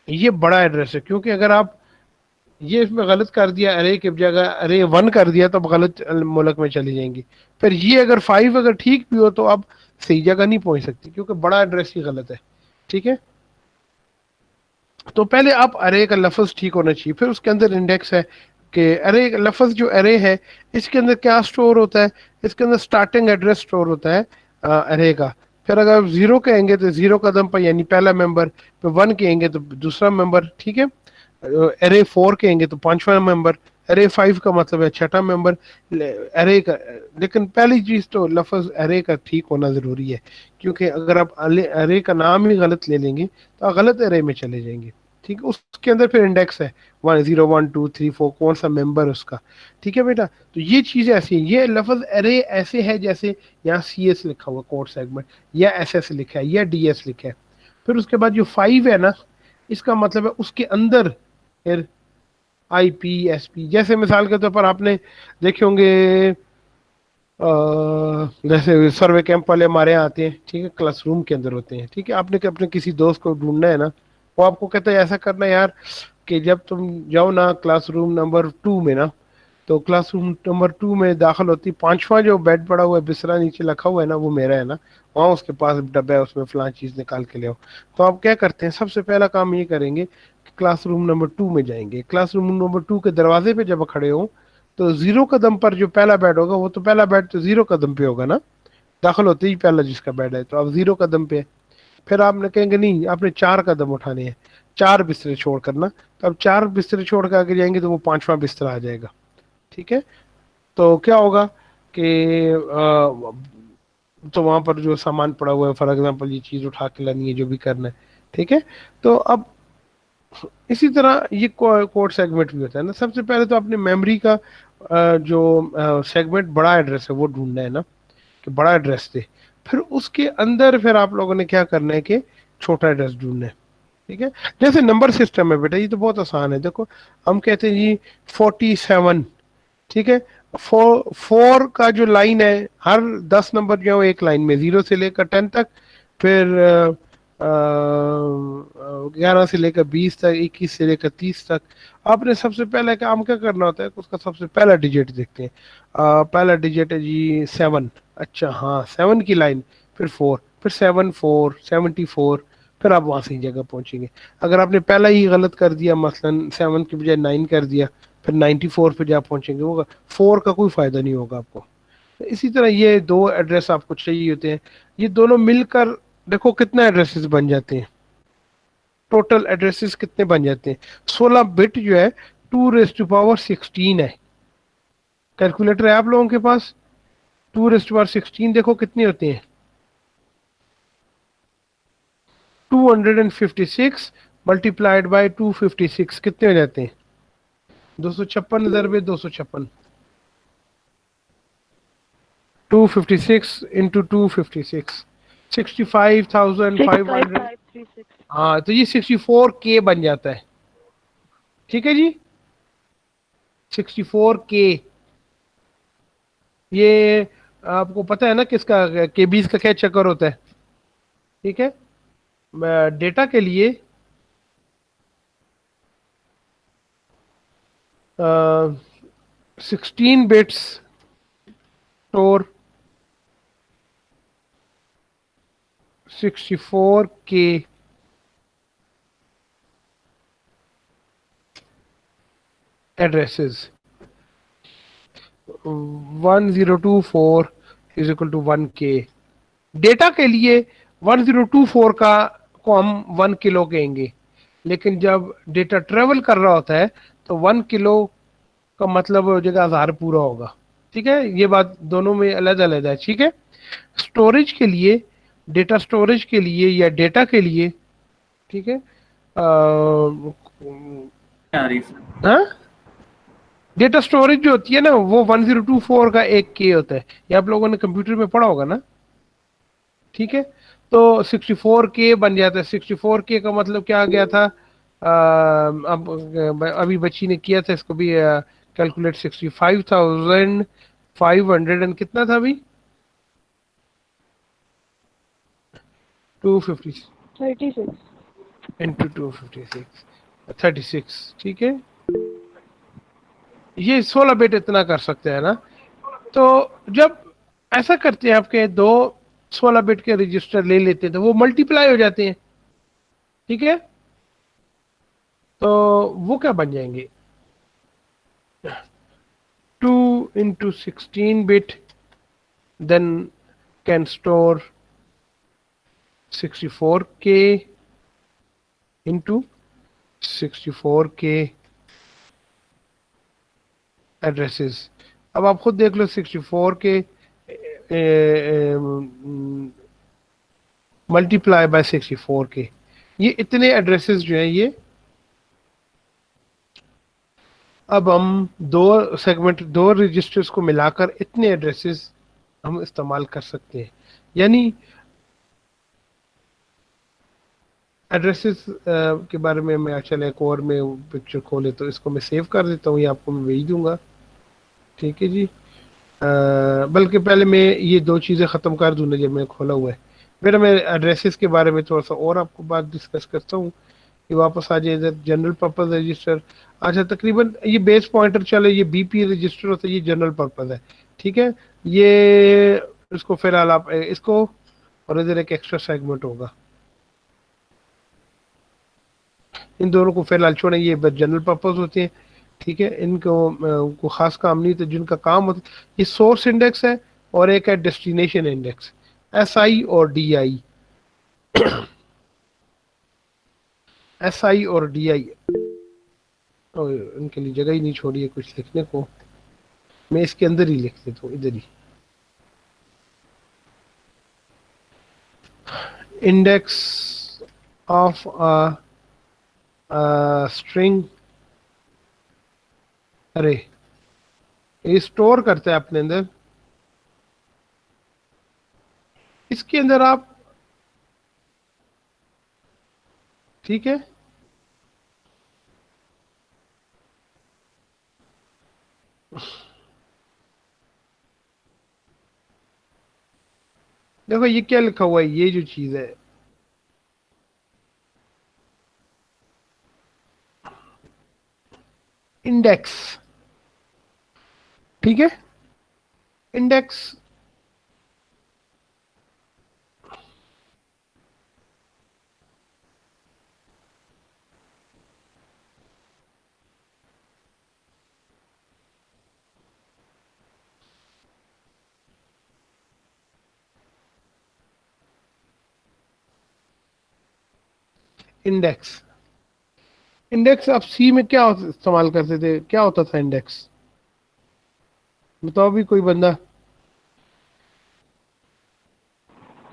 ये बड़ा एड्रेस है, क्योंकि अगर आप ये इसमें गलत कर दिया, अरे की जगह अरे 1 कर दिया, तो अब गलत मुल्क में चली जाएंगी। फिर ये अगर 5 अगर ठीक भी हो, तो अब सही जगह नहीं पहुंच सकती, क्योंकि बड़ा एड्रेस ही गलत है। ठीक है, तो पहले आप अरे का लफ्ज ठीक होना चाहिए, फिर उसके अंदर इंडेक्स है कि अरे लफ्ज जो अरे है इसके अंदर क्या स्टोर होता है, इसके अंदर स्टार्टिंग एड्रेस स्टोर होता है अरे का। फिर अगर आप 0 कहेंगे तो 0 कदम पर यानी पहला मेंबर, फिर 1 कहेंगे तो दूसरा मेंबर, ठीक है, अरे 4 कहेंगे तो 5वां मेंबर, अरे 5 का मतलब है 6ठा मेंबर अरे का। लेकिन पहली चीज तो लफ्ज अरे का ठीक होना जरूरी है, क्योंकि अगर आप अरे का नाम ही गलत ले लेंगे तो आप गलत अरे में चले जाएंगे। ठीक है, उसके अंदर फिर इंडेक्स है 1 0 1 2 3 4, कौन सा मेंबर उसका। ठीक है बेटा, तो ये चीजें ऐसी है। ये लफ्ज अरे ऐसे है जैसे यहाँ सी एस लिखा हुआ कोड सेगमेंट, या एस एस लिखा है, या डी एस लिखा है। फिर उसके बाद जो 5 है ना, इसका मतलब है उसके अंदर फिर IPSP, जैसे मिसाल के तौर पर आपने देखे होंगे जैसे सर्वे कैंप वाले हमारे यहाँ आते हैं, ठीक है, क्लासरूम के अंदर होते हैं, ठीक है, आपने अपने किसी दोस्त को ढूंढना है ना, वो आपको कहता है ऐसा करना है यार कि जब तुम जाओ ना क्लासरूम नंबर 2 में ना, तो क्लासरूम नंबर 2 में दाखिल होती, पांचवा जो बेड पड़ा हुआ है, बिस्तरा नीचे रखा हुआ है ना, वो मेरा है ना, वहाँ उसके पास डब्बा है, उसमें फलां चीज़ निकाल के ले आओ। तो आप क्या करते हैं, सबसे पहला काम ये करेंगे कि क्लासरूम नंबर 2 में जाएंगे। क्लासरूम नंबर 2 के दरवाजे पे जब खड़े हो तो 0 कदम पर जो पहला बेड होगा, वो तो पहला बेड तो 0 कदम पे होगा ना, दाखिल होते ही पहला जिसका बेड है, तो अब 0 कदम पे है। फिर आपने कहेंगे नहीं, आपने 4 कदम उठाने हैं, 4 बिस्तरे छोड़ करना, तो अब 4 बिस्तरे छोड़ कर आगे जाएंगे तो वो पांचवा बिस्तरा आ जाएगा, ठीक है। तो क्या होगा कि तो वहां पर जो सामान पड़ा हुआ है, फॉर एग्जाम्पल ये चीज उठा के लानी है, जो भी करना है, ठीक है। तो अब इसी तरह ये कोड सेगमेंट भी होता है ना। सबसे पहले तो अपने मेमोरी का जो सेगमेंट बड़ा एड्रेस है वो ढूंढना है ना, कि बड़ा एड्रेस दे। फिर उसके अंदर फिर आप लोगों ने क्या करना है कि छोटा एड्रेस ढूंढना है, ठीक है। जैसे नंबर सिस्टम है बेटा, ये तो बहुत आसान है। देखो हम कहते हैं जी 47, ठीक है। 4 का जो लाइन है, हर 10 नंबर जो है एक लाइन में, 0 से लेकर 10 तक, फिर 11 से लेकर 20 तक, 21 से लेकर 30 तक। आपने सबसे पहले काम क्या करना होता है, उसका सबसे पहला डिजिट देखते हैं। पहला डिजिट है जी 7, अच्छा हाँ 7 की लाइन, फिर 4, फिर 7 4 74, फिर आप वहां से ही जगह पहुंचेंगे। अगर आपने पहला ही गलत कर दिया, मसलन 7 की बजाय 9 कर दिया, फिर 94 पे जा पहुंचेंगे, वो 4 का कोई फायदा नहीं होगा आपको। इसी तरह ये दो एड्रेस आपको चाहिए होते हैं, ये दोनों मिलकर देखो कितना एड्रेसेस बन जाते हैं, टोटल एड्रेसेस कितने बन जाते हैं। 16 बिट जो है 2⁻16 है। कैलकुलेटर है आप लोगों के पास, 2⁻16 देखो कितने होते हैं, 256 मल्टीप्लाइड बाय 256 कितने हो जाते हैं, 256 ज़रबे 256, 256 इंटू 256, 65,500। 65,536। हाँ तो ये 64K बन जाता है, ठीक है जी, 64K। ये आपको पता है ना किसका, केबीज का क्या चक्कर होता है, ठीक है। डेटा के लिए 16 bits store 64K addresses, 1024 is equal to 1K। Data के लिए 1024 का को हम 1 किलो कहेंगे, लेकिन जब डेटा ट्रेवल कर रहा होता है तो 1 किलो का मतलब हो जाएगा 1000 पूरा होगा, ठीक है। ये बात दोनों में अलग अलग है, ठीक है। स्टोरेज के लिए, डेटा स्टोरेज के लिए या डेटा के लिए, ठीक है, आ रही सर। हाँ डेटा स्टोरेज जो होती है ना, वो 1024 का 1K होता है, ये आप लोगों ने कंप्यूटर में पढ़ा होगा ना, ठीक है। तो 64K बन जाता है। 64K का मतलब क्या आ गया था, अब अभी बच्ची ने किया था इसको भी कैलकुलेट, 65,500 एंड कितना था अभी, 250 36। इंटू 256, 36, ठीक है। ये 16 बिट इतना कर सकते हैं ना। तो जब ऐसा करते हैं, आपके दो 16 बिट के रजिस्टर ले लेते हैं तो वो मल्टीप्लाई हो जाते हैं, ठीक है। तो वो क्या बन जाएंगे, 2 into 16 bit then can store 64K into 64K addresses. अब आप खुद देख लो, 64K मल्टीप्लाई बाय 64K, ये इतने एड्रेसेस जो हैं ये, अब हम दो सेगमेंट, दो रजिस्टर्स को मिलाकर इतने एड्रेसेस हम इस्तेमाल कर सकते हैं। यानी एड्रेसेस के बारे में मैं चल एक और में पिक्चर खोले तो इसको मैं सेव कर देता हूँ, ये आपको मैं भेज दूंगा। ठीक है जी। बल्कि पहले मैं ये दो चीज़ें ख़त्म कर दूँ ना जब मैं खोला हुआ है। फिर मैं एड्रेसेस के बारे में थोड़ा सा और आपको बात डिस्कस करता हूँ कि वापस आ जाए इधर जनरल पर्पस रजिस्टर। अच्छा, तकरीबन ये बेस पॉइंटर चले, ये बीपी रजिस्टर होता है, ये जनरल पर्पस है। ठीक है, ये इसको फिलहाल आप इसको, और इधर एक एक्स्ट्रा सेगमेंट होगा, इन दोनों को फिलहाल छोड़ें, ये जनरल पर्पस होते हैं। ठीक है, इनको को खास काम नहीं, तो जिनका काम होता है, ये सोर्स इंडेक्स है और एक है डेस्टिनेशन इंडेक्स, SI और DI। SI और DI, और इनके लिए जगह ही नहीं छोड़ी है कुछ लिखने को, मैं इसके अंदर ही लिख देता हूँ, इधर ही। इंडेक्स ऑफ स्ट्रिंग अरे, ये स्टोर करते हैं अपने अंदर, इसके अंदर आप, ठीक है, देखो ये क्या लिखा हुआ है, ये जो चीज है, इंडेक्स। ठीक है, इंडेक्स इंडेक्स इंडेक्स आप सी में क्या इस्तेमाल करते थे, क्या होता था इंडेक्स, बताओ भी कोई बंदा।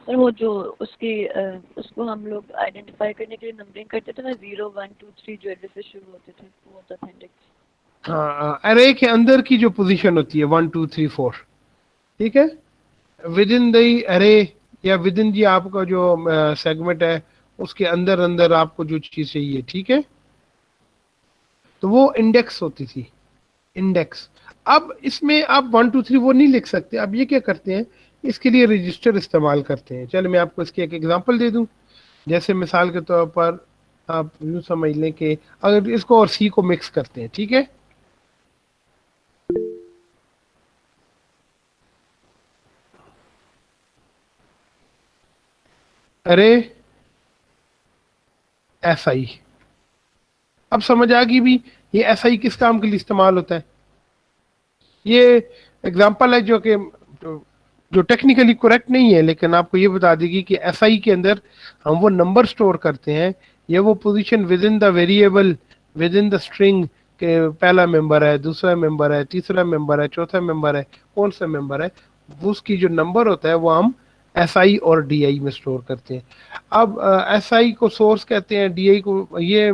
सर वो जो उसको हम लोग आइडेंटिफाई करने के लिए नंबरिंग करते थे ना, 0 1 2 3 जो एड्रेस से शुरू होते थे, वो होता था इंडेक्स। हाँ, अरे के अंदर की जो पोजीशन होती है 1 2 3 4, ठीक है, विद इन द अरे या विद इन जी आपका जो सेगमेंट है उसके अंदर अंदर आपको जो चीज चाहिए, ठीक है, तो वो इंडेक्स होती थी, इंडेक्स। अब इसमें आप 1 2 3 वो नहीं लिख सकते, अब ये क्या करते हैं, इसके लिए रजिस्टर इस्तेमाल करते हैं। चलो मैं आपको इसकी एक एग्जांपल दे दूं, जैसे मिसाल के तौर पर आप यूं समझ लें कि अगर इसको और सी को मिक्स करते हैं, ठीक है, अरे SI, अब समझ आ गई भी ये SI किस काम के लिए इस्तेमाल होता है। ये एग्जांपल है जो कि जो टेक्निकली करेक्ट नहीं है, लेकिन आपको ये बता देगी कि SI के अंदर हम वो नंबर स्टोर करते हैं, ये वो position with in the variable, with in the string के पहला मेंबर है, दूसरा मेंबर है, तीसरा मेंबर है, चौथा मेंबर है, कौन सा मेंबर है, वो उसकी जो नंबर होता है वो हम SI और DI में स्टोर करते हैं। अब SI को सोर्स कहते हैं, DI को ये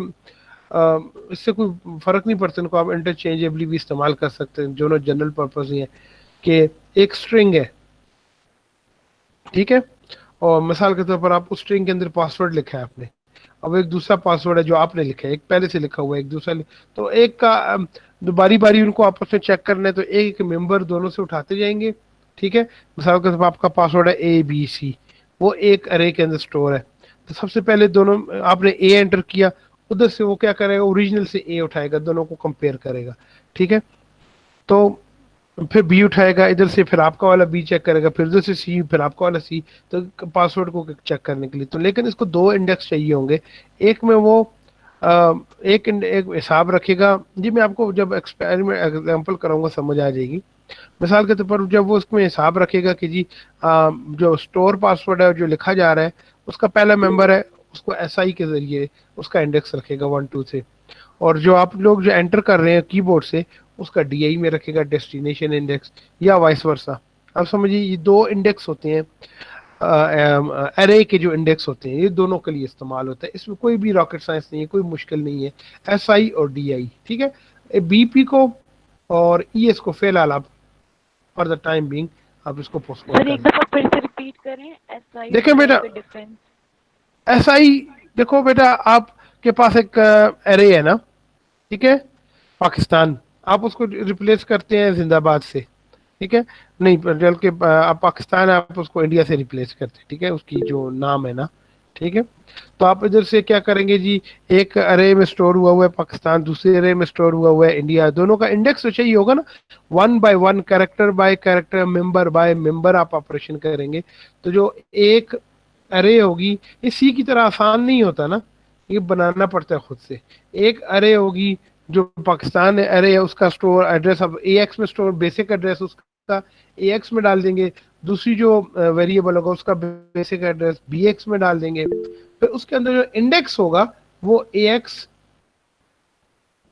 इससे कोई फर्क नहीं पड़ता, इनको आप इंटरचेंजेबली भी इस्तेमाल कर सकते हैं, दोनों जनरल पर्पस ही है कि एक स्ट्रिंग है, ठीक है, और मिसाल के तौर पर आप उस स्ट्रिंग के अंदर पासवर्ड लिखा है आपने, अब एक दूसरा पासवर्ड है जो आपने लिखा है, एक पहले से लिखा हुआ है, एक दूसरा तो एक का बारी बारी उनको आपस में चेक करना है, तो एक मेंबर दोनों से उठाते जाएंगे। ठीक है, मिसाल के तौर पर आपका पासवर्ड है ABC, वो एक अरे के अंदर स्टोर है, तो सबसे पहले दोनों आपने A एंटर किया, उधर से वो क्या करेगा, ओरिजिनल से A उठाएगा, दोनों को कंपेयर करेगा। ठीक है, तो फिर B उठाएगा इधर से, फिर आपका वाला B चेक करेगा, फिर उधर से C, फिर आपका वाला C, तो पासवर्ड को चेक करने के लिए। तो लेकिन इसको दो इंडेक्स चाहिए होंगे, एक में वो एक हिसाब रखेगा जी, मैं आपको जब एक्सपेरिमेंट एग्जांपल कराऊंगा समझ आ जाएगी। मिसाल के तौर पर जब वो उसमें हिसाब रखेगा कि जी जो स्टोर पासवर्ड है जो लिखा जा रहा है उसका पहला मेंबर है, उसको SI के जरिए उसका इंडेक्स रखेगा 1 2 3, और जो आप लोग जो एंटर कर रहे हैं कीबोर्ड से उसका DI में रखेगा डेस्टिनेशन इंडेक्स, या वाइस वर्सा। अब समझिए ये दो इंडेक्स होते हैं, एरे के जो इंडेक्स होते हैं ये दोनों के लिए इस्तेमाल होता है, इसमें कोई भी रॉकेट साइंस नहीं है, कोई मुश्किल नहीं है, SI और DI। ठीक है, BP को और ES को फिलहाल आप फॉर द टाइम बीइंग आप इसको पोस्टपोन सर एक कर दफा फिर से रिपीट करें, एसआई देखें बेटा, डिफरेंस। SI देखो बेटा, आपके पास एक एरे है ना, ठीक है, पाकिस्तान, आप उसको रिप्लेस करते हैं जिंदाबाद से, ठीक है, नहीं बल्कि आप पाकिस्तान है, आप उसको इंडिया से रिप्लेस करते हैं, ठीक है, उसकी जो नाम है ना, ठीक है। तो आप इधर से क्या करेंगे जी, एक अरे में स्टोर हुआ है पाकिस्तान, दूसरे अरे में स्टोर हुआ है इंडिया, दोनों का इंडेक्स तो चाहिए होगा ना, one by one, character bye character, member by member आप ऑपरेशन करेंगे। तो जो एक अरे होगी, ये सी की तरह आसान नहीं होता ना, ये बनाना पड़ता है खुद से। एक अरे होगी जो पाकिस्तान अरे है, उसका स्टोर एड्रेस अब ए एक्स में स्टोर, बेसिक एड्रेस उसका ए एक्स में डाल देंगे, दूसरी जो वेरिएबल होगा उसका बेसिक एड्रेस बी एक्स में डाल देंगे, फिर उसके अंदर जो इंडेक्स होगा वो ए एक्स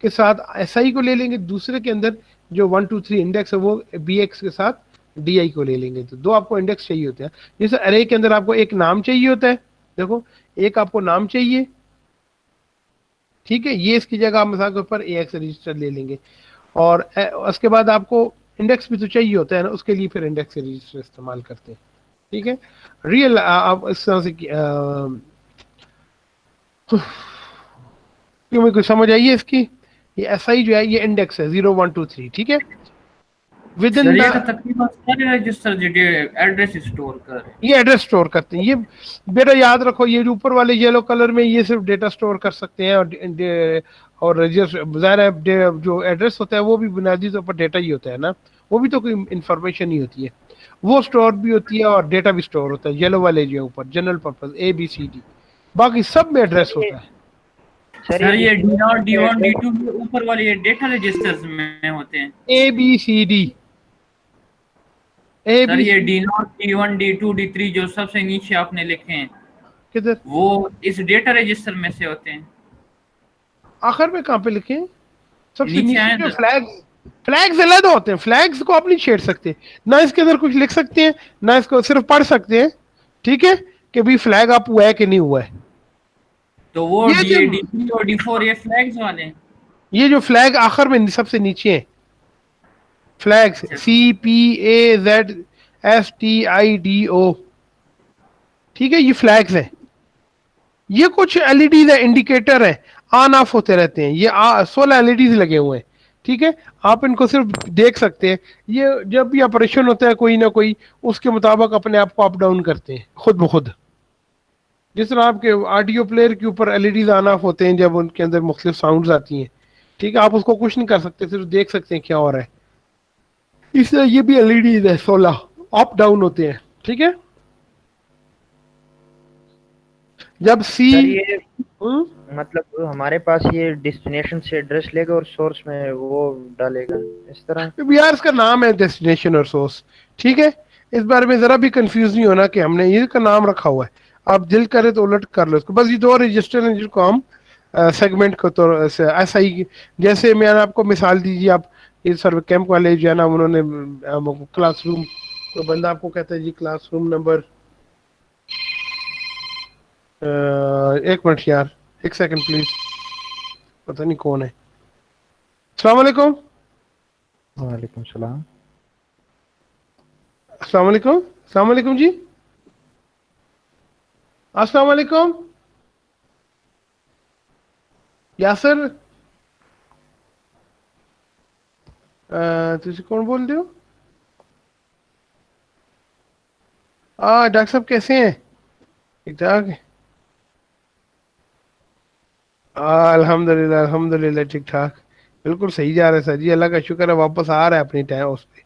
के साथ एस आई को ले लेंगे, दूसरे के अंदर जो 1 2 3 इंडेक्स है वो बी एक्स के साथ डी आई को ले लेंगे। तो दो आपको इंडेक्स चाहिए होते हैं। जैसे अरे के अंदर आपको एक नाम चाहिए होता है, देखो एक आपको नाम चाहिए, ठीक है, ये इसकी जगह आप मिसाल के ऊपर ए एक्स रजिस्टर ले लेंगे, और उसके बाद आपको इंडेक्स भी तो चाहिए होता है ना, उसके लिए फिर इंडेक्स रजिस्टर इस्तेमाल करते हैं, ठीक है। रियल आप इस तरह से क्यों, मेरे को समझ आई है इसकी, ये एसआई जो है ये इंडेक्स है 0 1 2 3, ठीक है, विद इन सर ये तो द, तकरीबन सारे रजिस्टर जो एड्रेस स्टोर कर रहे हैं। ये एड्रेस स्टोर करते हैं। ये बेटा याद रखो, ये जो ऊपर वाले येलो कलर में ये सिर्फ डेटा स्टोर कर सकते हैं, और रजिस्टर ज़ाहिर है जो एड्रेस होता है वो भी बुनियादी तौर पर डेटा ही होता है ना, वो भी तो कोई इंफॉर्मेशन ही होती है, वो स्टोर भी होती है और डेटा भी स्टोर होता है। येलो वाले जो है ऊपर जनरल पर्पज ABCD, बाकी सब में एड्रेस होता है। सर ये D0 D1 D2 ऊपर वाले ये डेटा रजिस्टर्स में होते हैं। ABCD सर ये D0 D1 D2 D3 जो सबसे नीचे आपने लिखे हैं किधर, वो इस डेटा रजिस्टर में से होते हैं। आखिर में कहाँ पे लिखे हैं, सबसे नीचे नीचे आए जो तो। फ्लैग्स अलग होते हैं, फ्लैग्स को आप नहीं छेड़ सकते ना, इसके अंदर कुछ लिख सकते हैं ना, इसको सिर्फ पढ़ सकते हैं, ठीक है, कि भी फ्लैग आप हुआ है कि नहीं हुआ है। तो वो ये जो D3 और D4 ये फ्लैग्स वाले हैं। ये जो फ्लैग आखिर में सबसे नीचे है, फ्लैग्स CPAZSTIDO, ठीक है, ये फ्लैग्स है, ये कुछ एलईडीज है, इंडिकेटर है, ऑन ऑफ होते रहते हैं, ये 16 एलईडीज लगे हुए हैं, ठीक है, आप इनको सिर्फ देख सकते हैं, ये जब भी ऑपरेशन होता है कोई ना कोई उसके मुताबिक अपने आप को अप डाउन करते हैं खुद ब खुद, जिस तरह आपके ऑडियो प्लेयर के ऊपर एलईडीज ऑन ऑफ होते हैं जब उनके अंदर मुख्तलिफ साउंड्स आती हैं, ठीक है, आप उसको कुछ नहीं कर सकते, सिर्फ देख सकते हैं क्या हो रहा है। इसलिए ये भी एलईडीज है, 16 अप डाउन होते हैं, ठीक है। जब सी सर ये मतलब हमारे पास ये डेस्टिनेशन से एड्रेस लेगा और सोर्स में वो डालेगा इस तरह। यार इसका नाम है डेस्टिनेशन और सोर्स, ठीक है, इस बारे में जरा भी कंफ्यूज नहीं होना कि हमने ये का नाम रखा हुआ है, आप दिल करे तो उलट कर लो इसको, बस ये दो रजिस्टर हैं जिनको हम सेगमेंट को तो ऐसा ही, जैसे मैंने आपको मिसाल दीजिए, आप ये सर्वे कैंप वाले जो है ना, उन्होंने क्लासरूम, कोई बंदा आपको कहता है जी क्लासरूम नंबर, एक मिनट यार, एक सेकंड प्लीज, पता नहीं कौन है। अस्सलाम वालेकुम। वालेकुम सलाम। अस्सलाम वालेकुम, अस्सलाम वालेकुम जी, अस्सलाम वालेकुम यासर, तुझे कौन बोल रहे हो? डॉक्टर साहब कैसे हैं? ठीक ठाक है, अल्हम्दुलिल्लाह अल्हम्दुलिल्लाह ठीक ठाक, बिल्कुल सही जा रहा है सर जी, अल्लाह का शुक्र है, वापस आ रहा है अपनी टाइम उस पे।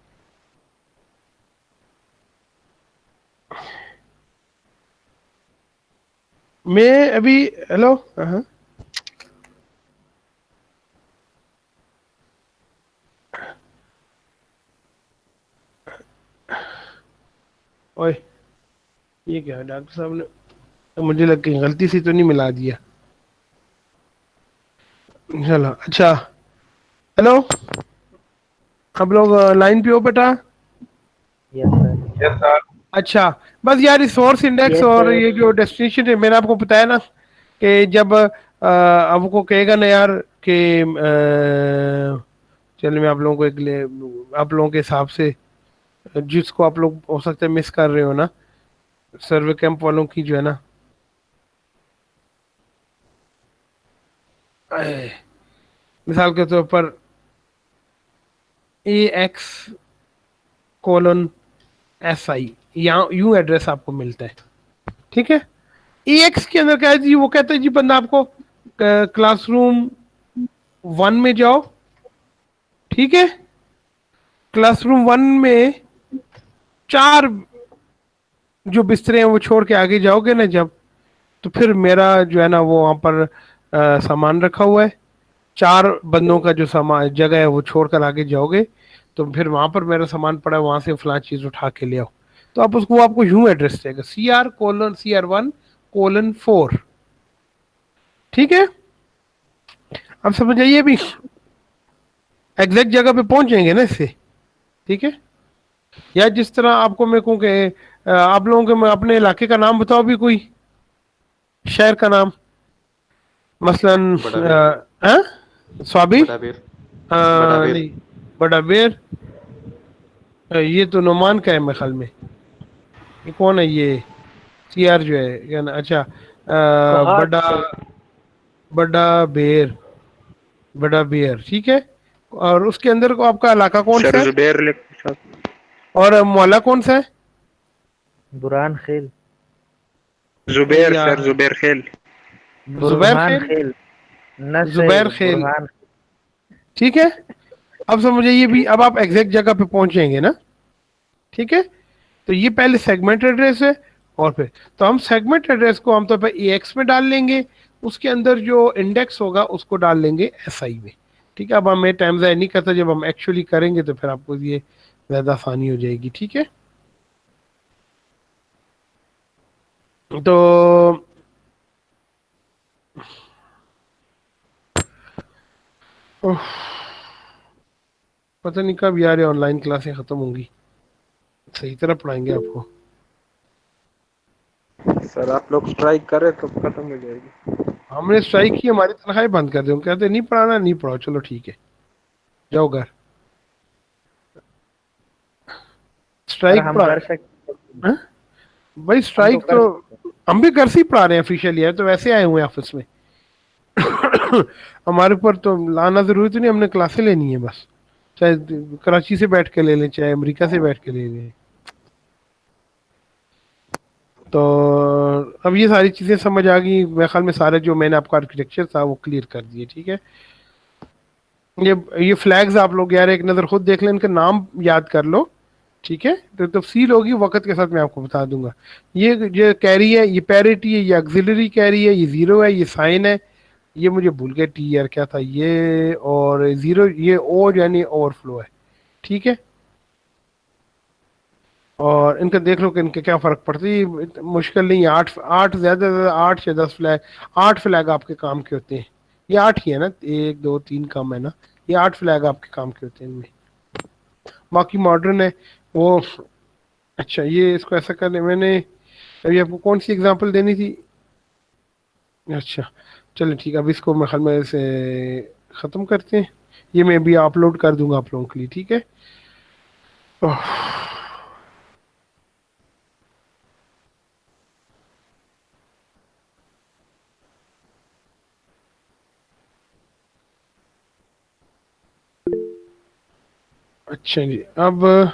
मैं अभी, हेलो, हाँ ओए, ये क्या है डॉक्टर साहब ने, तो मुझे लग गई गलती से तो नहीं मिला दिया, चलो अच्छा। हेलो, आप लोग लाइन पे हो बेटा? Yes sir. अच्छा, बस यार रिसोर्स इंडेक्स और ये जो डेस्टिनेशन है, मैंने आपको बताया ना कि जब आपको कहेगा ना यार कि चलिए मैं आप लोगों को आप लोगों के हिसाब से जिसको आप लोग हो सकता है मिस कर रहे हो ना, सर्वे कैंप वालों की जो है ना, मिसाल के तौर पर AX:SI, यहाँ यूं एड्रेस आपको मिलता है, ठीक है। AX के अंदर क्या है जी, वो कहता है जी बंदा आपको क्लासरूम 1 में जाओ, ठीक है। क्लासरूम 1 में 4 जो बिस्तरे हैं वो छोड़ के आगे जाओगे ना जब, तो फिर मेरा जो है ना वो वहाँ पर सामान रखा हुआ है, 4 बंदों का जो सामान जगह है वो छोड़कर आगे जाओगे तो फिर वहां पर मेरा सामान पड़ा है, वहां से फलां चीज उठा के ले आओ। तो आप उसको, आपको यूं एड्रेस देगा CR:1:4, ठीक है। अब समझ आइए, अभी एग्जैक्ट जगह पे पहुंचेंगे ना इससे, ठीक है। या जिस तरह आपको मैं कहूँ कि आप लोगों के, मैं अपने इलाके का नाम बताओ भी, कोई शहर का नाम, मसलन स्वाबी, नहीं बड़ा बेर, ये तो नुमान का है मेरे ख्याल में। ये कौन है ये CR जो है क्या ना, अच्छा बड़ा बड़ा बेर, बड़ा बेर, ठीक है। और उसके अंदर को आपका इलाका कौन सा है, जुबैर और मोहल्ला कौन सा है? बुरहान खेल। जुबैर या सर, जुबैर खेल। जुबैर बुरहान खेल, खेल न जुबैर खेल, बुरहान। ठीक है। अब समझिए ये भी, अब आप एग्जैक्ट जगह पे पहुंचेंगे ना, ठीक है। तो ये पहले सेगमेंट एड्रेस है, और फिर तो हम सेगमेंट एड्रेस को आमतौर पर AX में डाल लेंगे, उसके अंदर जो इंडेक्स होगा उसको डाल लेंगे SI में, ठीक है। अब हमें टाइम ज़ाया नहीं करता, जब हम एक्चुअली करेंगे तो फिर आपको ये ज़्यादा आसानी हो जाएगी, ठीक है। तो पता नहीं कब यार ये ऑनलाइन क्लासें ख़त्म होंगी, सही तरह पढ़ाएंगे आपको। सर आप लोग स्ट्राइक करें तो खत्म हो जाएगी। हमने स्ट्राइक की, हमारी तनख्वाही बंद कर दी, हम कहते नहीं पढ़ाना, नहीं पढ़ाओ, चलो ठीक है जाओ घर। स्ट्राइक हम पढ़ा कर सकते हैं? भाई स्ट्राइक कर तो हम भी घर से ही पढ़ा रहे हैं ऑफिशियल, है तो वैसे आए हुए हैं ऑफिस में। हमारे ऊपर तो लाना जरूरी तो नहीं, हमने क्लासें लेनी है बस, चाहे कराची से बैठ के ले लें चाहे अमेरिका से बैठ के ले लें। तो अब ये सारी चीज़ें समझ आ गई मेरे ख्याल में, सारे जो मैंने आपका आर्किटेक्चर था वो क्लियर कर दिए, ठीक है। ये फ्लैग्स आप लोग यार एक नज़र खुद देख लें, इनका नाम याद कर लो, ठीक है। तो तफसील होगी वक्त के साथ मैं आपको बता दूंगा। ये कैरी है, ये पैरिटी है, ये ऑक्सिलरी कैरी है, ये ज़ीरो है, ये साइन है, ये मुझे भूल गया टी यार क्या था ये, और ज़ीरो ये ओ यानी ओवरफ्लो है, ठीक है। और इनका देख लो कि इनके क्या फ़र्क पड़ती है, मुश्किल नहीं है। 8 ज़्यादा से ज़्यादा 8 से 10 फ्लैग, 8 फ्लैग आपके काम के होते हैं। ये 8 ही है ना, 1 2 3 काम है ना, ये 8 फ्लैग आपके काम के होते हैं इनमें, बाकी मॉडर्न है वो। अच्छा ये इसको ऐसा करने, मैंने अभी आपको कौन सी एग्जांपल देनी थी, अच्छा चलो ठीक है, अब इसको मैं ख्याल में से ख़त्म करते हैं, ये मैं भी अपलोड कर दूंगा आप लोगों के लिए, ठीक है। अच्छा जी, अब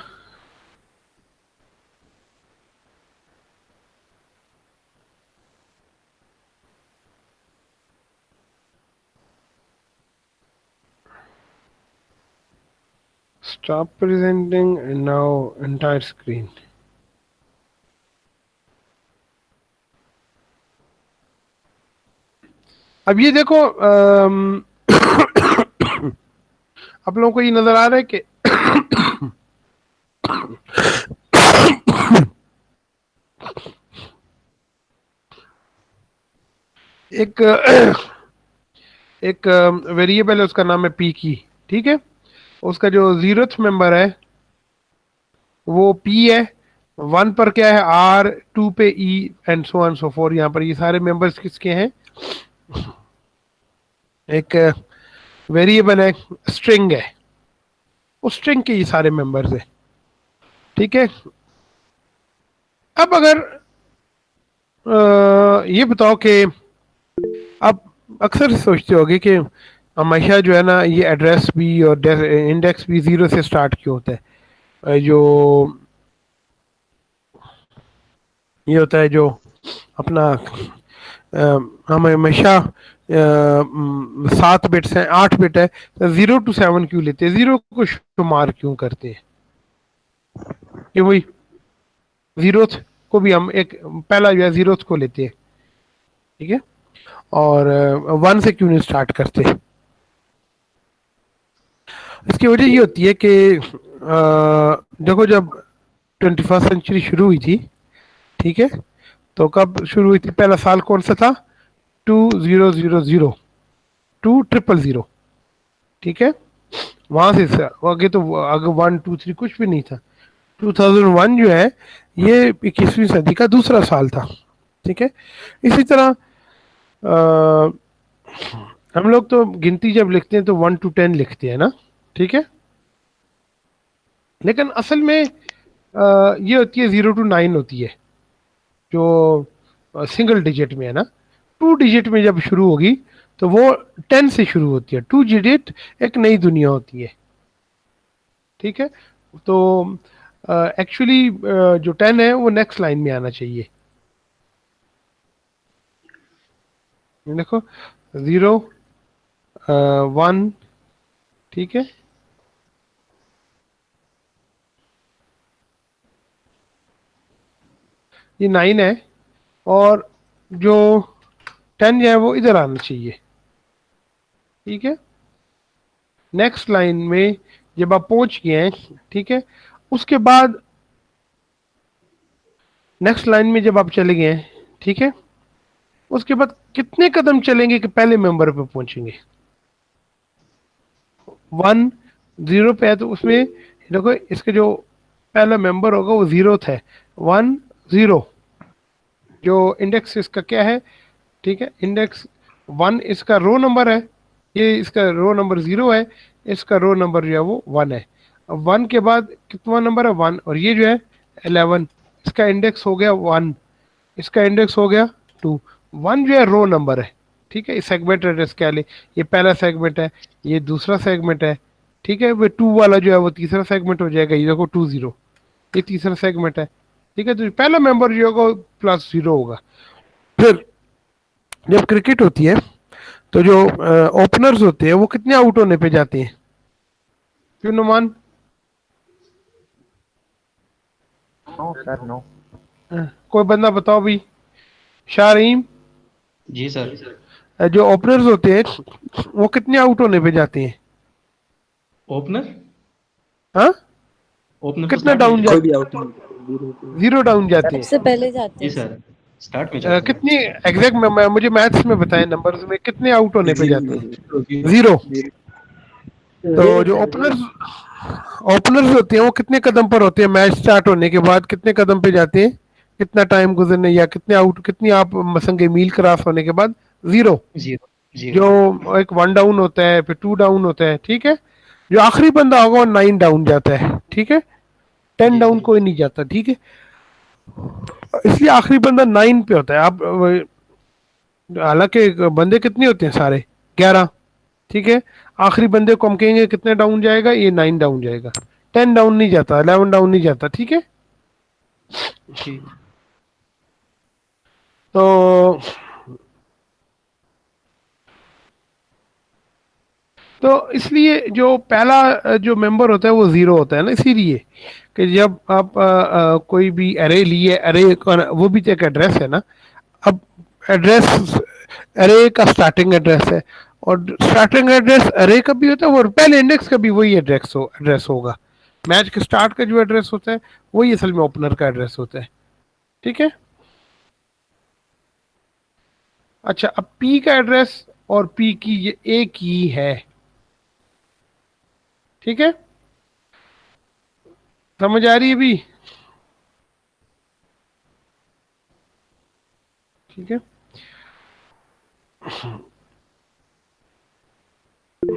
stop presenting and now entire screen। अब ये देखो आप लोगों को ये नजर आ रहा है कि एक एक वेरिएबल है, उसका नाम है पी की, ठीक है। उसका जो 0th मेंबर है वो पी है, 1 पर क्या है आर, 2 पे E, and so on so forth. यहाँ पर ये सारे मेंबर्स किसके हैं, एक वेरिएबल है, स्ट्रिंग है, उस स्ट्रिंग के ये सारे मेंबर्स है, ठीक है। अब अगर ये बताओ कि अब अक्सर सोचते होगे कि हमेशा जो है ना ये एड्रेस भी और इंडेक्स भी जीरो से स्टार्ट क्यों होता है। जो ये होता है जो अपना हम हमेशा 7 बिट्स हैं, 8 बिट है, तो 0 to 7 क्यों लेते हैं, जीरो को शुमार क्यों करते हैं, कि वही जीरोथ को भी हम एक पहला जो है जीरोथ को लेते हैं, ठीक है, और 1 से क्यों नहीं स्टार्ट करते। इसकी वजह ये होती है कि देखो जब 21st सेंचुरी शुरू हुई थी, ठीक है, तो कब शुरू हुई थी, पहला साल कौन सा था, 2000, 2000, ठीक है, वहां से आगे तो आगे 1 2 3 कुछ भी नहीं था। 2001 जो है ये 21वीं सदी का दूसरा साल था, ठीक है। इसी तरह हम लोग तो गिनती जब लिखते हैं तो 1 to 10 लिखते हैं ना, ठीक है, लेकिन असल में ये होती है 0 to 9 होती है, जो सिंगल डिजिट में है ना। 2 डिजिट में जब शुरू होगी तो वो 10 से शुरू होती है। 2 डिजिट एक नई दुनिया होती है, ठीक है। तो एक्चुअली जो 10 है वो नेक्स्ट लाइन में आना चाहिए। ये देखो 0 1, ठीक है, ये 9 है, और जो 10 जो है वो इधर आना चाहिए, ठीक है। नेक्स्ट लाइन में जब आप पहुंच गए हैं, ठीक है, उसके बाद नेक्स्ट लाइन में जब आप चले गए हैं, ठीक है, उसके बाद कितने कदम चलेंगे कि पहले मेंबर पे पहुंचेंगे। 1 0 पे है तो उसमें देखो इसके जो पहला मेंबर होगा वो 0th है, 1 0, जो इंडेक्स इसका क्या है, ठीक है, इंडेक्स 1 इसका रो नंबर है, ये इसका रो नंबर 0 है, इसका रो नंबर जो है वो 1 है। अब 1 के बाद कितना नंबर है 1, और ये जो है 11, इसका इंडेक्स हो गया 1, इसका इंडेक्स हो गया 2। 1 जो है रो नंबर है, ठीक है, सेगमेंट एड्रेस क्या ले, ये पहला सेगमेंट है, ये दूसरा सेगमेंट है, ठीक है, वो 2 वाला जो है वो तीसरा सेगमेंट हो जाएगा, ये देखो 20, ये तीसरा सेगमेंट है, ठीक है। तो पहला मेंबर जो होगा +0 होगा। फिर जब क्रिकेट होती है तो जो ओपनर्स होते हैं वो कितने आउट होने पे जाते हैं, क्यों नुमान। No sir no. कोई बंदा बताओ भी, शारीम। जी सर। जो ओपनर्स होते हैं वो कितने आउट होने पे जाते हैं, ओपनर हाँ, ओपनर तो कितना स्टार्ट डाउन में कोई जाते, भी आउट नहीं। 0 डाउन जाते हैं। सबसे पहले जाते जी हैं सर, स्टार्ट में जाते हैं। कितनी एग्जैक्ट मुझे मैथ्स में बताएं, नंबर्स में कितने आउट होने पे जाते हैं, 0। तो जो ओपनर्स ओपनर्स होते हैं वो कितने कदम पर होते हैं मैच स्टार्ट होने के बाद, कितने कदम पे जाते हैं, कितना टाइम गुजरने या कितने आउट, कितनी आप मसंगे मील क्रॉस होने के बाद, 0। 0 जो एक 1 डाउन होता है, फिर 2 डाउन होता है, ठीक है। जो आखिरी बंदा होगा वो 9 डाउन जाता है, ठीक है, 10 डाउन कोई नहीं जाता, ठीक है। इसलिए आखिरी बंदा 9 पे होता है। आप हालांकि बंदे कितने होते हैं सारे 11, ठीक है, आखिरी बंदे को हम कहेंगे कितने डाउन जाएगा, ये 9 डाउन जाएगा, 10 डाउन नहीं जाता, 11 डाउन नहीं जाता, ठीक है। तो इसलिए जो पहला जो मेंबर होता है वो 0 होता है ना, इसीलिए कि जब आप कोई भी अरे लिए, अरे वो भी तो एक एड्रेस है ना। अब एड्रेस अरे का स्टार्टिंग एड्रेस है, और स्टार्टिंग एड्रेस अरे का भी होता है और पहले इंडेक्स का भी वही एड्रेस होगा। मैच के स्टार्ट का जो एड्रेस होता है वही असल में ओपनर का एड्रेस होता है, ठीक है। अच्छा, अब पी का एड्रेस और पी की ये एक ही है, ठीक है, समझ आ रही है भी, ठीक है।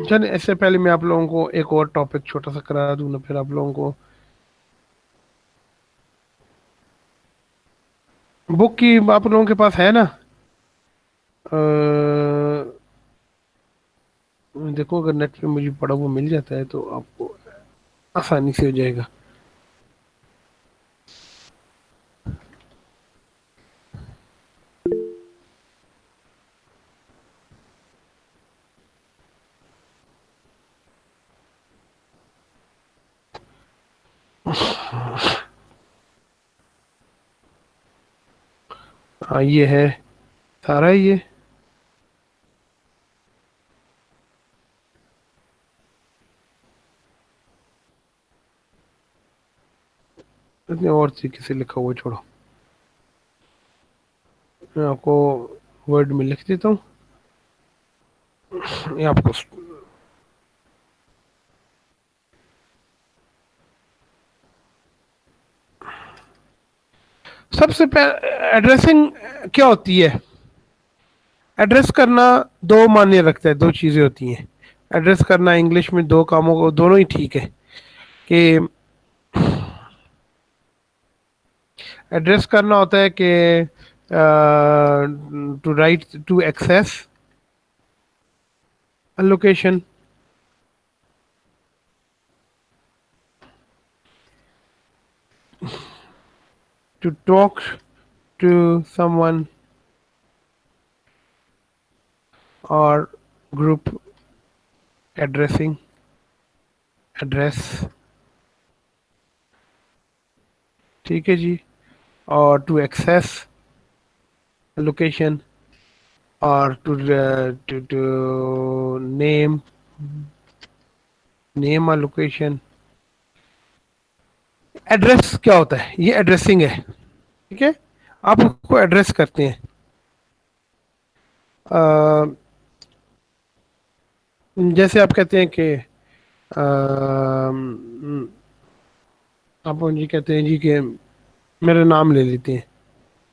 चल इससे पहले मैं आप लोगों को एक और टॉपिक छोटा सा करा दूं ना, फिर आप लोगों को बुक की आप लोगों के पास है ना, मैं देखो अगर नेट पे मुझे पड़ा हुआ मिल जाता है तो आपको आसानी से हो जाएगा। हाँ ये है सारा ये। इतने और तरीके से लिखा हुआ छोड़ो, मैं आपको वर्ड में लिख देता हूँ। ये आपको सबसे पहले एड्रेसिंग क्या होती है? एड्रेस करना दो मान्य रखता है, दो चीज़ें होती हैं। एड्रेस करना इंग्लिश में दो कामों को दोनों ही ठीक है कि एड्रेस करना होता है कि to write to access a location, to talk to someone or group addressing, address, ठीक है जी। और टू एक्सेस लोकेशन और to name a location. Address क्या होता है? ये एड्रेसिंग है, ठीक है। आप उसको एड्रेस करते हैं। जैसे आप कहते हैं कि आप जी कहते हैं जी कि मेरा नाम ले लेते हैं,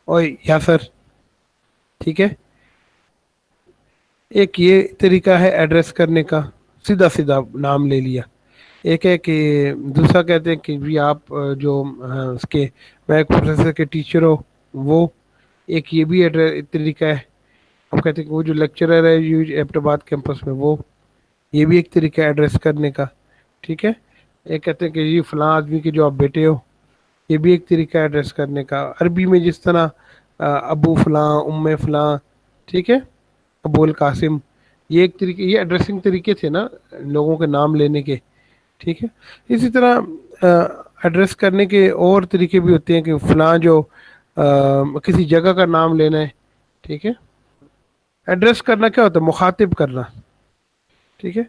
ओए यासर, ठीक है। एक ये तरीका है एड्रेस करने का, सीधा सीधा नाम ले लिया। एक है कि दूसरा कहते हैं कि भी आप जो उसके मैं एक प्रोफेसर के टीचर हो, वो एक ये भी एड्रेस तरीका है। हम कहते हैं कि वो जो लेक्चरर है एबटाबाद कैंपस में, वो ये भी एक तरीका है एड्रेस करने का, ठीक है। एक कहते हैं कि ये फ़लाँ आदमी के जो आप बेटे हो, ये भी एक तरीका है एड्रेस करने का। अरबी में जिस तरह अबू फ़लाँ, उम्मे फ़लाँ, ठीक है, अबुल कासिम, ये एक तरीके, ये एड्रेसिंग तरीके थे ना लोगों के नाम लेने के, ठीक है। इसी तरह एड्रेस करने के और तरीके भी होते हैं कि फ़लाँ जो किसी जगह का नाम लेना है, ठीक है। एड्रेस करना क्या होता है? मुखातिब करना, ठीक है।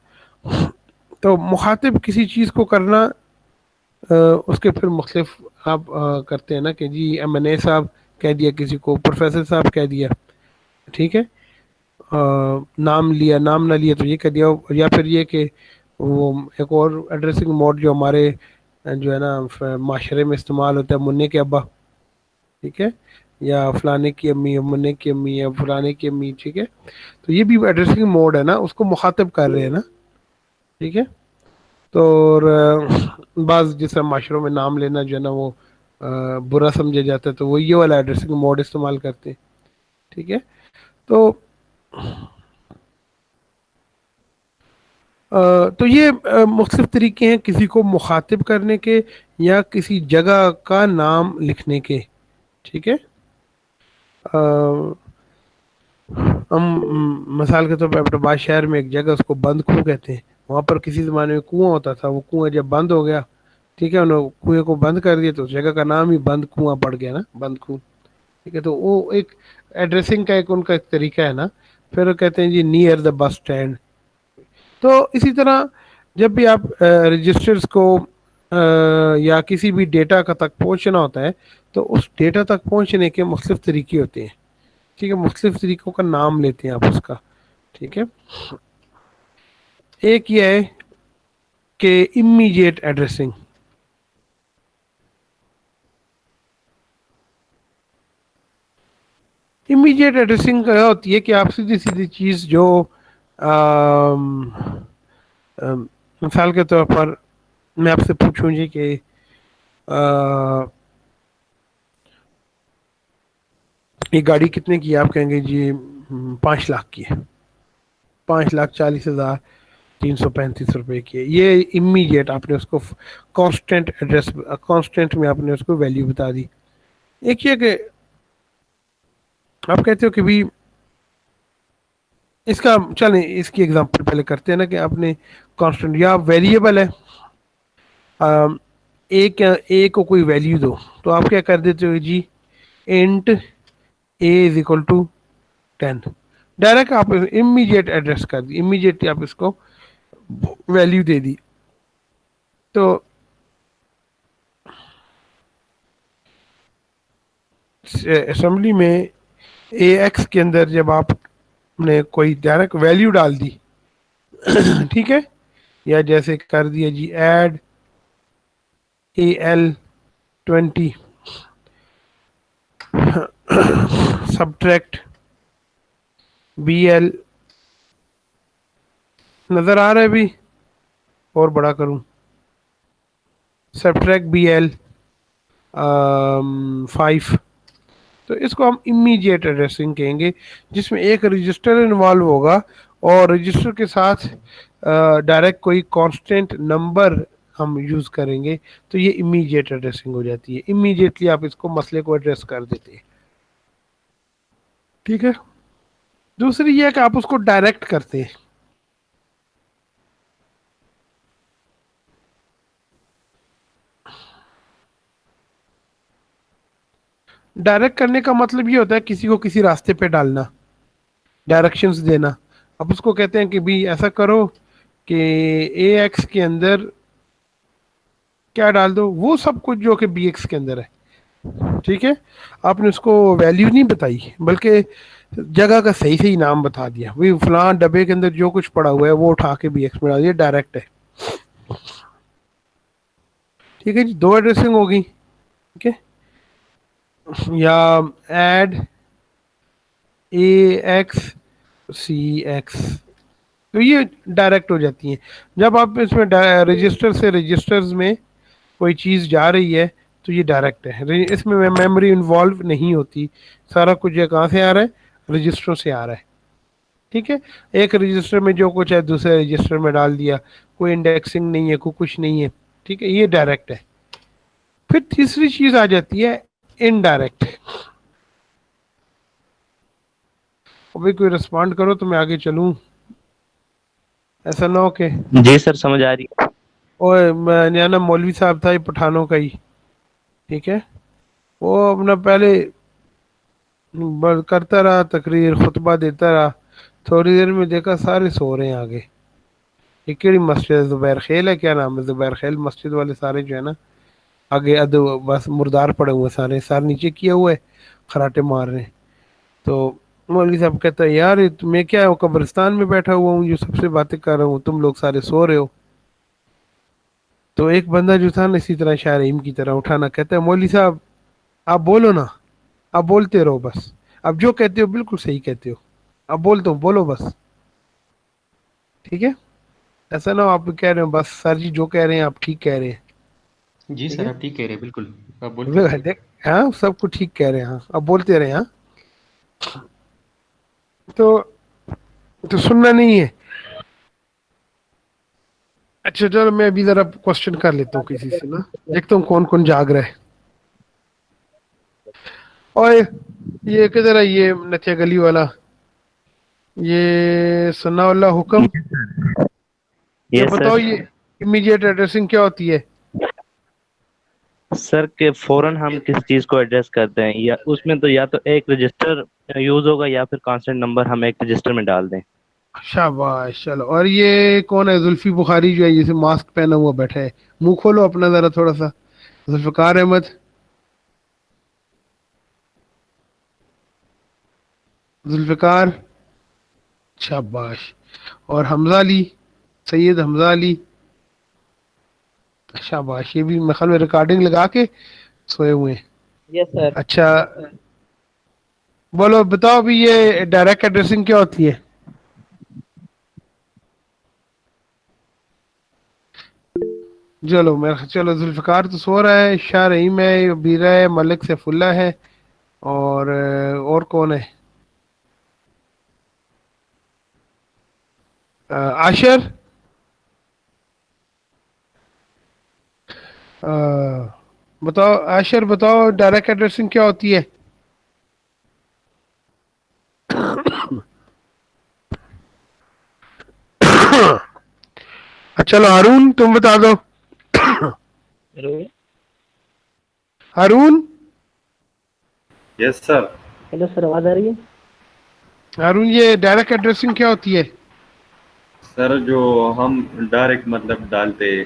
तो मुखातिब किसी चीज़ को करना, उसके फिर मुख्तलिफ आप करते हैं ना कि जी M.A. साहब कह दिया, किसी को प्रोफेसर साहब कह दिया, ठीक है। नाम लिया, नाम ना लिया तो ये कह दिया। या फिर ये कि वो एक और एड्रेसिंग मोड जो हमारे जो है ना माशरे में इस्तेमाल होता है, मुन्ने के अब्बा, ठीक है, या फलाने की अम्मी, या मुन्ने की अम्मी, या फलाने की अम्मी, ठीक है। तो ये भी एड्रेसिंग मोड है ना, उसको मुखातिब कर रहे हैं ना, ठीक है। तो बाज़ जिस तरह माशरों में नाम लेना जो है ना वो बुरा समझा जाता है, तो वो ये वाला एड्रेसिंग मोड इस्तेमाल करते हैं, ठीक है। तो ये मुख्तलिफ तरीके हैं किसी को मुखातिब करने के या किसी जगह का नाम लिखने के, ठीक है। हम मिसाल के तौर पर एबटाबाद शहर में एक जगह, उसको बंद खूह कहते हैं। वहाँ पर किसी ज़माने में कुआं होता था, वो कुआं जब बंद हो गया, ठीक है, उन्होंने कुएं को बंद कर दिया, तो उस जगह का नाम ही बंद कुआं पड़ गया ना, बंद खूह, ठीक है। तो वो एक एड्रेसिंग का एक उनका एक तरीका है ना। फिर कहते हैं जी नियर द बस स्टैंड। तो इसी तरह जब भी आप रजिस्टर्स को या किसी भी डेटा का तक पहुंचना होता है, तो उस डेटा तक पहुंचने के मुख्तलिफ तरीके होते हैं, ठीक है। मुख्तलिफ तरीक़ों का नाम लेते हैं आप उसका, ठीक है। एक ये है कि इमीडिएट एड्रेसिंग। इमीडिएट एड्रेसिंग क्या होती है कि आप सीधी सीधी चीज़ जो मिसाल के तौर पर मैं आपसे पूछूं जी कि ये गाड़ी कितने की है? आप कहेंगे जी 5 लाख की है, 5,40,000। ₹335 की है। ये इमीडिएट आपने उसको कांस्टेंट एड्रेस, कांस्टेंट में आपने उसको वैल्यू बता दी। एक ये कि आप कहते हो कि भी इसका, चलें इसकी एग्जांपल पहले करते हैं ना, कि आपने कांस्टेंट या वेरिएबल है, ए को कोई वैल्यू दो, तो आप क्या कर देते हो जी, int a is equal to 10, direct आप इमीडिएट एड्रेस कर दी, इमीडिएटली आप इसको वैल्यू दे दी। तो असेंबली में ए एक्स के अंदर जब आपने कोई डायरेक्ट वैल्यू डाल दी ठीक है, या जैसे कर दिया जी ऐड AL20 सब्ट्रैक्ट BL, नजर आ रहा है भी, और बड़ा करूं, सब्ट्रैक्ट BL 5, तो इसको हम इमीडिएट एड्रेसिंग कहेंगे, जिसमें एक रजिस्टर इन्वॉल्व होगा और रजिस्टर के साथ डायरेक्ट कोई कांस्टेंट नंबर हम यूज करेंगे, तो ये इमीडिएट एड्रेसिंग हो जाती है। इमीडिएटली आप इसको मसले को एड्रेस कर देते हैं, ठीक है। दूसरी ये है कि आप उसको डायरेक्ट करते हैं। डायरेक्ट करने का मतलब ये होता है किसी को किसी रास्ते पे डालना, डायरेक्शंस देना। अब उसको कहते हैं कि भी ऐसा करो कि ए एक्स के अंदर क्या डाल दो, वो सब कुछ जो कि बी एक्स के अंदर है, ठीक है। आपने उसको वैल्यू नहीं बताई, बल्कि जगह का सही सही नाम बता दिया, वही फलां डब्बे के अंदर जो कुछ पड़ा हुआ है वो उठा के बी एक्स में डाल दिया, डायरेक्ट है, ठीक है जी। दो एड्रेसिंग होगी, ठीक है। या ऐड AX CX, तो ये डायरेक्ट हो जाती हैं। जब आप इसमें रजिस्टर से रजिस्टर्स में कोई चीज़ जा रही है तो ये डायरेक्ट है, इसमें मेमोरी इन्वॉल्व नहीं होती, सारा कुछ ये कहाँ से आ रहा है, रजिस्टरों से आ रहा है, ठीक है। एक रजिस्टर में जो कुछ है दूसरे रजिस्टर में डाल दिया, कोई इंडेक्सिंग नहीं है, कोई कुछ नहीं है, ठीक है, ये डायरेक्ट है। फिर तीसरी चीज़ आ जाती है इनडायरेक्ट। अभी कोई रिस्पॉन्ड करो तो मैं आगे चलूं, ऐसा ना हो के। जी सर समझ आ रही है। और नया ना मौलवी साहब था, ये पठानों का ही, ठीक है, वो अपना पहले करता रहा तकरीर, खुतबा देता रहा, थोड़ी देर में देखा सारे सो रहे हैं आगे। ये केड़ी मस्जिद है, जुबैर खेल है, क्या नाम है, जुबैर खेल मस्जिद वाले सारे जो है ना आगे बस मुर्दार पड़े हुए, सारे सार नीचे किए हुए खराटे मार रहे हैं। तो मौलवी साहब कहता है यार मैं क्या है, कब्रिस्तान में बैठा हुआ हूँ जो सबसे बातें कर रहा हूँ, तुम लोग सारे सो रहे हो। तो एक बंदा जो था ना इसी तरह शायर रहीम की तरह उठाना, कहता है मौलवी साहब आप बोलो ना, आप बोलते रहो बस, आप जो कहते हो बिल्कुल सही कहते हो, आप बोलते हो बोलो बस, ठीक है। ऐसा ना हो आप कह रहे हो बस सर जी जो कह रहे हैं आप ठीक कह रहे हैं, जी ठीक सर है। आप ठीक कह रहे हैं, बिल्कुल आप बोलते देख हाँ सब कुछ ठीक कह रहे हैं, हाँ अब बोलते रहे, हाँ तो सुनना नहीं है। अच्छा चलो मैं अभी जरा क्वेश्चन कर लेता हूँ किसी से ना, देखता हूँ कौन कौन जाग रहा है। और ये किधर है, ये नथिया गली वाला, ये सनाउल्लाह हुक्म, ये यस बताओ सर। ये इमीडिएट एड्रेसिंग क्या होती है। सर के फौरन हम किस चीज को एड्रेस करते हैं, या उसमें तो या तो एक रजिस्टर यूज होगा या फिर कांस्टेंट नंबर हम एक रजिस्टर में डाल दें। शाबाश चलो। और ये कौन है, जुल्फी बुखारी जो है जिसे मास्क पहना हुआ बैठा है, मुंह खोलो अपना जरा थोड़ा सा, जुल्फकार अहमद, जुल्फकार, शाबाश। और हमजा अली, सैयद हमजा अली, शाबाश, ये भी मेरे ख्याल में रिकॉर्डिंग लगा के सोए हुए हैं। Yes sir. अच्छा बोलो बताओ भी ये डायरेक्ट एड्रेसिंग क्या होती है। चलो मैं चलो जुल्फकार तो सो रहा है, शाह रहीम है, बीरा है, मलिक सैफुल्ला है, और कौन है, आशर, बताओ आशिर, बताओ डायरेक्ट एड्रेसिंग क्या होती है? चलो हारून तुम बता दो। हारून, यस सर। हेलो सर, आवाज आ रही है? हारून ये डायरेक्ट एड्रेसिंग क्या होती है? सर जो हम डायरेक्ट मतलब डालते,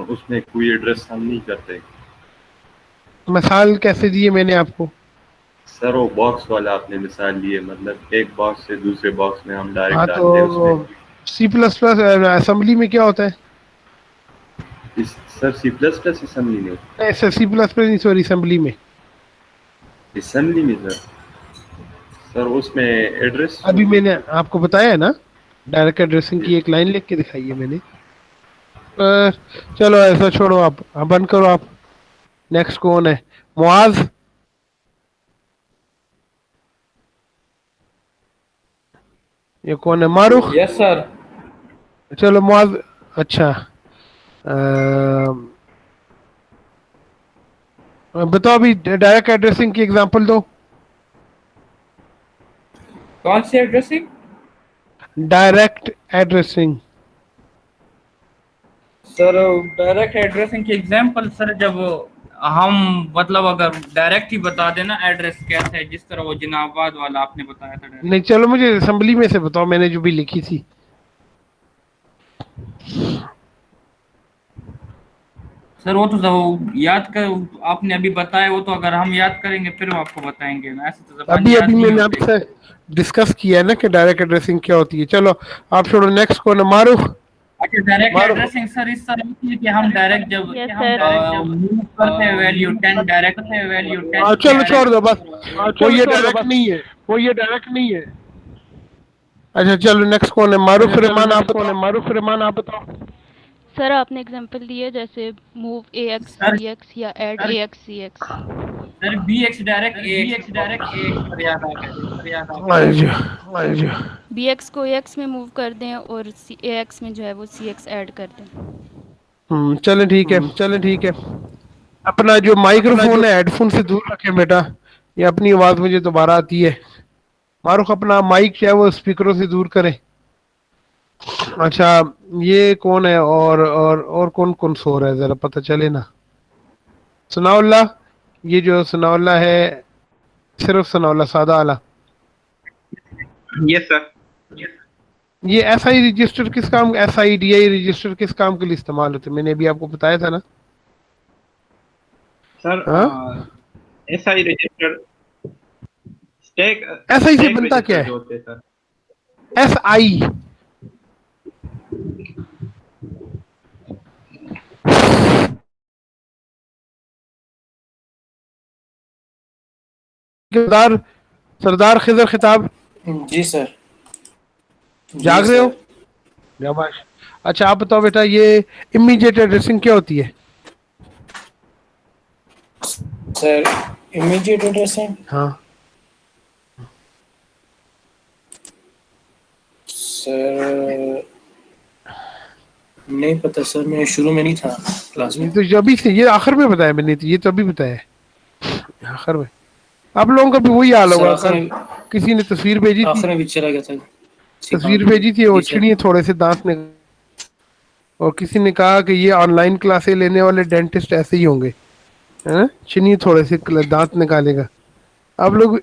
उसमें कोई एड्रेस हम नहीं करते। मिसाल कैसे दिए मैंने आपको? सर वो बॉक्स वाला आपने मिसाल लिए, मतलब एक बॉक्स से दूसरे बॉक्स में हम डायरेक्ट हाँ डालते हैं उसमें। तो सी प्लस प्लस असेंबली में क्या होता है? Sir C plus plus assembly में? ऐसा सी प्लस प्लस नहीं, सॉरी असेंबली में। असेंबली में सर, सर उसमें एड्रेस अभी मैंने आपको बताया है ना, डायरेक्ट एड्रेसिंग की एक लाइन लिख के दिखाई है मैंने। चलो ऐसा छोड़ो, आप बंद करो आप। नेक्स्ट कौन है? मुआज। ये कौन है? मारूख। Yes sir. चलो मुआज। अच्छा बताओ अभी डायरेक्ट एड्रेसिंग की एग्जांपल दो। कौन सी addressing? Direct addressing. Sir direct addressing की एग्जांपल सर, जब हम मतलब अगर डायरेक्ट ही बता देना एड्रेस कैसे है, जिस तरह वो जिनाबाद वाला आपने बताया था direct। नहीं चलो मुझे असेंबली में से बताओ, मैंने जो भी लिखी थी। सर वो तो याद कर, आपने अभी बताया, वो तो अगर हम याद करेंगे फिर वो आपको बताएंगे ना, ऐसे तो जबान अभी याद अभी नहीं मैंने होती। आपसे डिस्कस किया है ना कि डायरेक्ट एड्रेसिंग क्या होती है। चलो आप छोड़ो, नेक्स्ट कौन है? मारूख। अच्छा, डायरेक्ट एड्रेसिंग सर इस तरह होती है कि हम डायरेक्ट जब मूव करते हैं वैल्यू 10 डायरेक्ट है वैल्यू 10। चलो छोड़ दो बस, वो ये डायरेक्ट नहीं है, वो ये डायरेक्ट नहीं है। अच्छा चलो नेक्स्ट कौन है? मारूफ रहमान आप बताओ। मारूफ रहमान आप बताओ। सर आपने एग्जांपल दिए जैसे मूव AX BX या add AX CX। Sir BX direct AX पर याद आ गया। BX को AX में मूव कर दें और AX में जो है वो CX ऐड कर दें। चलें ठीक है, चलें ठीक है। अपना जो माइक्रोफोन है हेडफोन से दूर रखें बेटा, ये अपनी आवाज मुझे दोबारा आती है। मारूख अपना माइक जो है वो स्पीकरों से दूर करें। अच्छा ये कौन है? और कौन कौन सो रहा है, जरा पता चले ना। सनाउल्ला, ये जो सनाउल्ला है, सिर्फ सनाउल्ला सादा वाला। Yes sir. ये SI रजिस्टर किस काम, SIDI रजिस्टर किस काम के लिए इस्तेमाल होते हैं? मैंने अभी आपको बताया था ना sir. SI register stack. SI से बनता क्या है? SI सरदार, सरदार खिजर खिताब। जी सर। जाग रहे हो? शाबाश। अच्छा आप बताओ बेटा, ये इमीडिएट एड्रेसिंग क्या होती है? सर इमीडिएट एड्रेसिंग, हाँ सर नहीं पता सर, मैं शुरू में नहीं था क्लास में। तो जो अभी से ये आखिर में बताया मैंने, तो ये तो अभी बताया है आखिर में। आप लोगों का भी वही हाल होगा। कल किसी ने तस्वीर भेजी थी, आखिर में भी चला गया था। तस्वीर भेजी थी और छिड़िए थोड़े से दांत ने, और किसी ने कहा कि ये ऑनलाइन क्लासे लेने वाले डेंटिस्ट ऐसे ही होंगे, है ना? छिड़िए थोड़े से दांत निकालेगा। आप लोग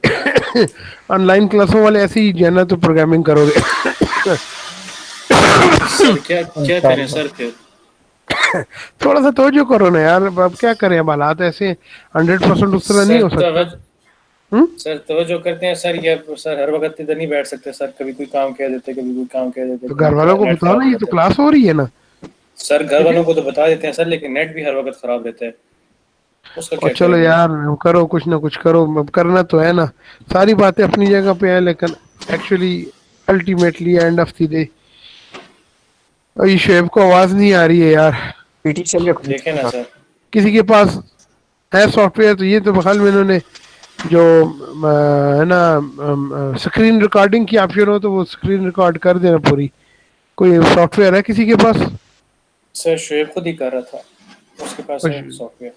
ऑनलाइन क्लासों वाले ऐसे ही जाना तो प्रोग्रामिंग करोगे। सर क्या करें सर फिर? थोड़ा सा तवज्जो करो ना यार, अब क्या करें, अब हालात ऐसे 100% उस तरह नहीं हो सकता। सर तवज्जो करते हैं सर, ये सर हर वक्त इधर नहीं बैठ सकते सर, कभी कोई काम कह देते, कभी कोई काम कह देते। तो घर वालों को बताओ ना, ये तो क्लास हो रही है ना। सर घर वालों को तो बता देते हैं सर, लेकिन नेट भी हर वक्त खराब रहता है, उसका क्या और चलो यार करो, कुछ ना कुछ करो, अब करना तो है ना। सारी बातें अपनी जगह पे है, लेकिन actually ultimately end of the day ये शेब को आवाज नहीं आ रही है यार। देखे ना सर, किसी के पास है सॉफ्टवेयर तो ये तो बहाल में इन्होंने जो है ना स्क्रीन रिकॉर्डिंग की ऑप्शन हो तो वो स्क्रीन रिकॉर्ड कर देना पूरी। कोई सॉफ्टवेयर है किसी के पास? सर शुएब खुद ही कर रहा था। उसके पास है सॉफ्टवेयर।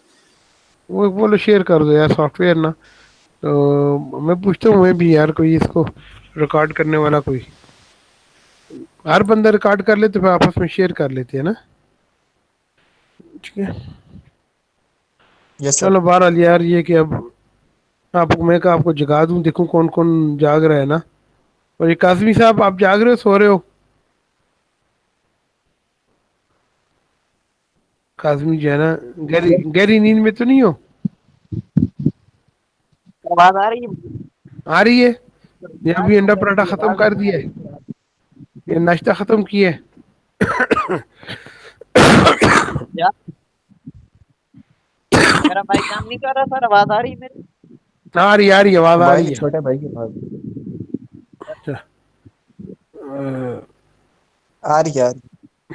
वो बोलो शेयर कर दो यार सॉफ्टवेयर ना, तो मैं पूछता हूँ मैं भी यार कोई इसको रिकॉर्ड करने वाला कोई, हर बंदा रिकॉर्ड कर ले तो फिर आपस में शेयर कर लेते हैं ना। ठीक है चलो बहरहाल यार ये कि अब आपको मैं कहा आपको जगा दूं, देखूं कौन कौन जाग रहा है ना। और ये काजमी साहब आप जाग रहे हो सो रहे हो? काजमी जो है ना गहरी गहरी नींद में तो नहीं हो? आवाज आ रही है? आ रही है। ये अभी अंडा पराठा खत्म कर दिया है, ये नाश्ता खत्म किया है। क्या मेरा भाई काम नहीं कर रहा सर? आवाज आ रही है मेरी? आ रही आवाज आ रही है। छोटे भाई के पास आ रही है।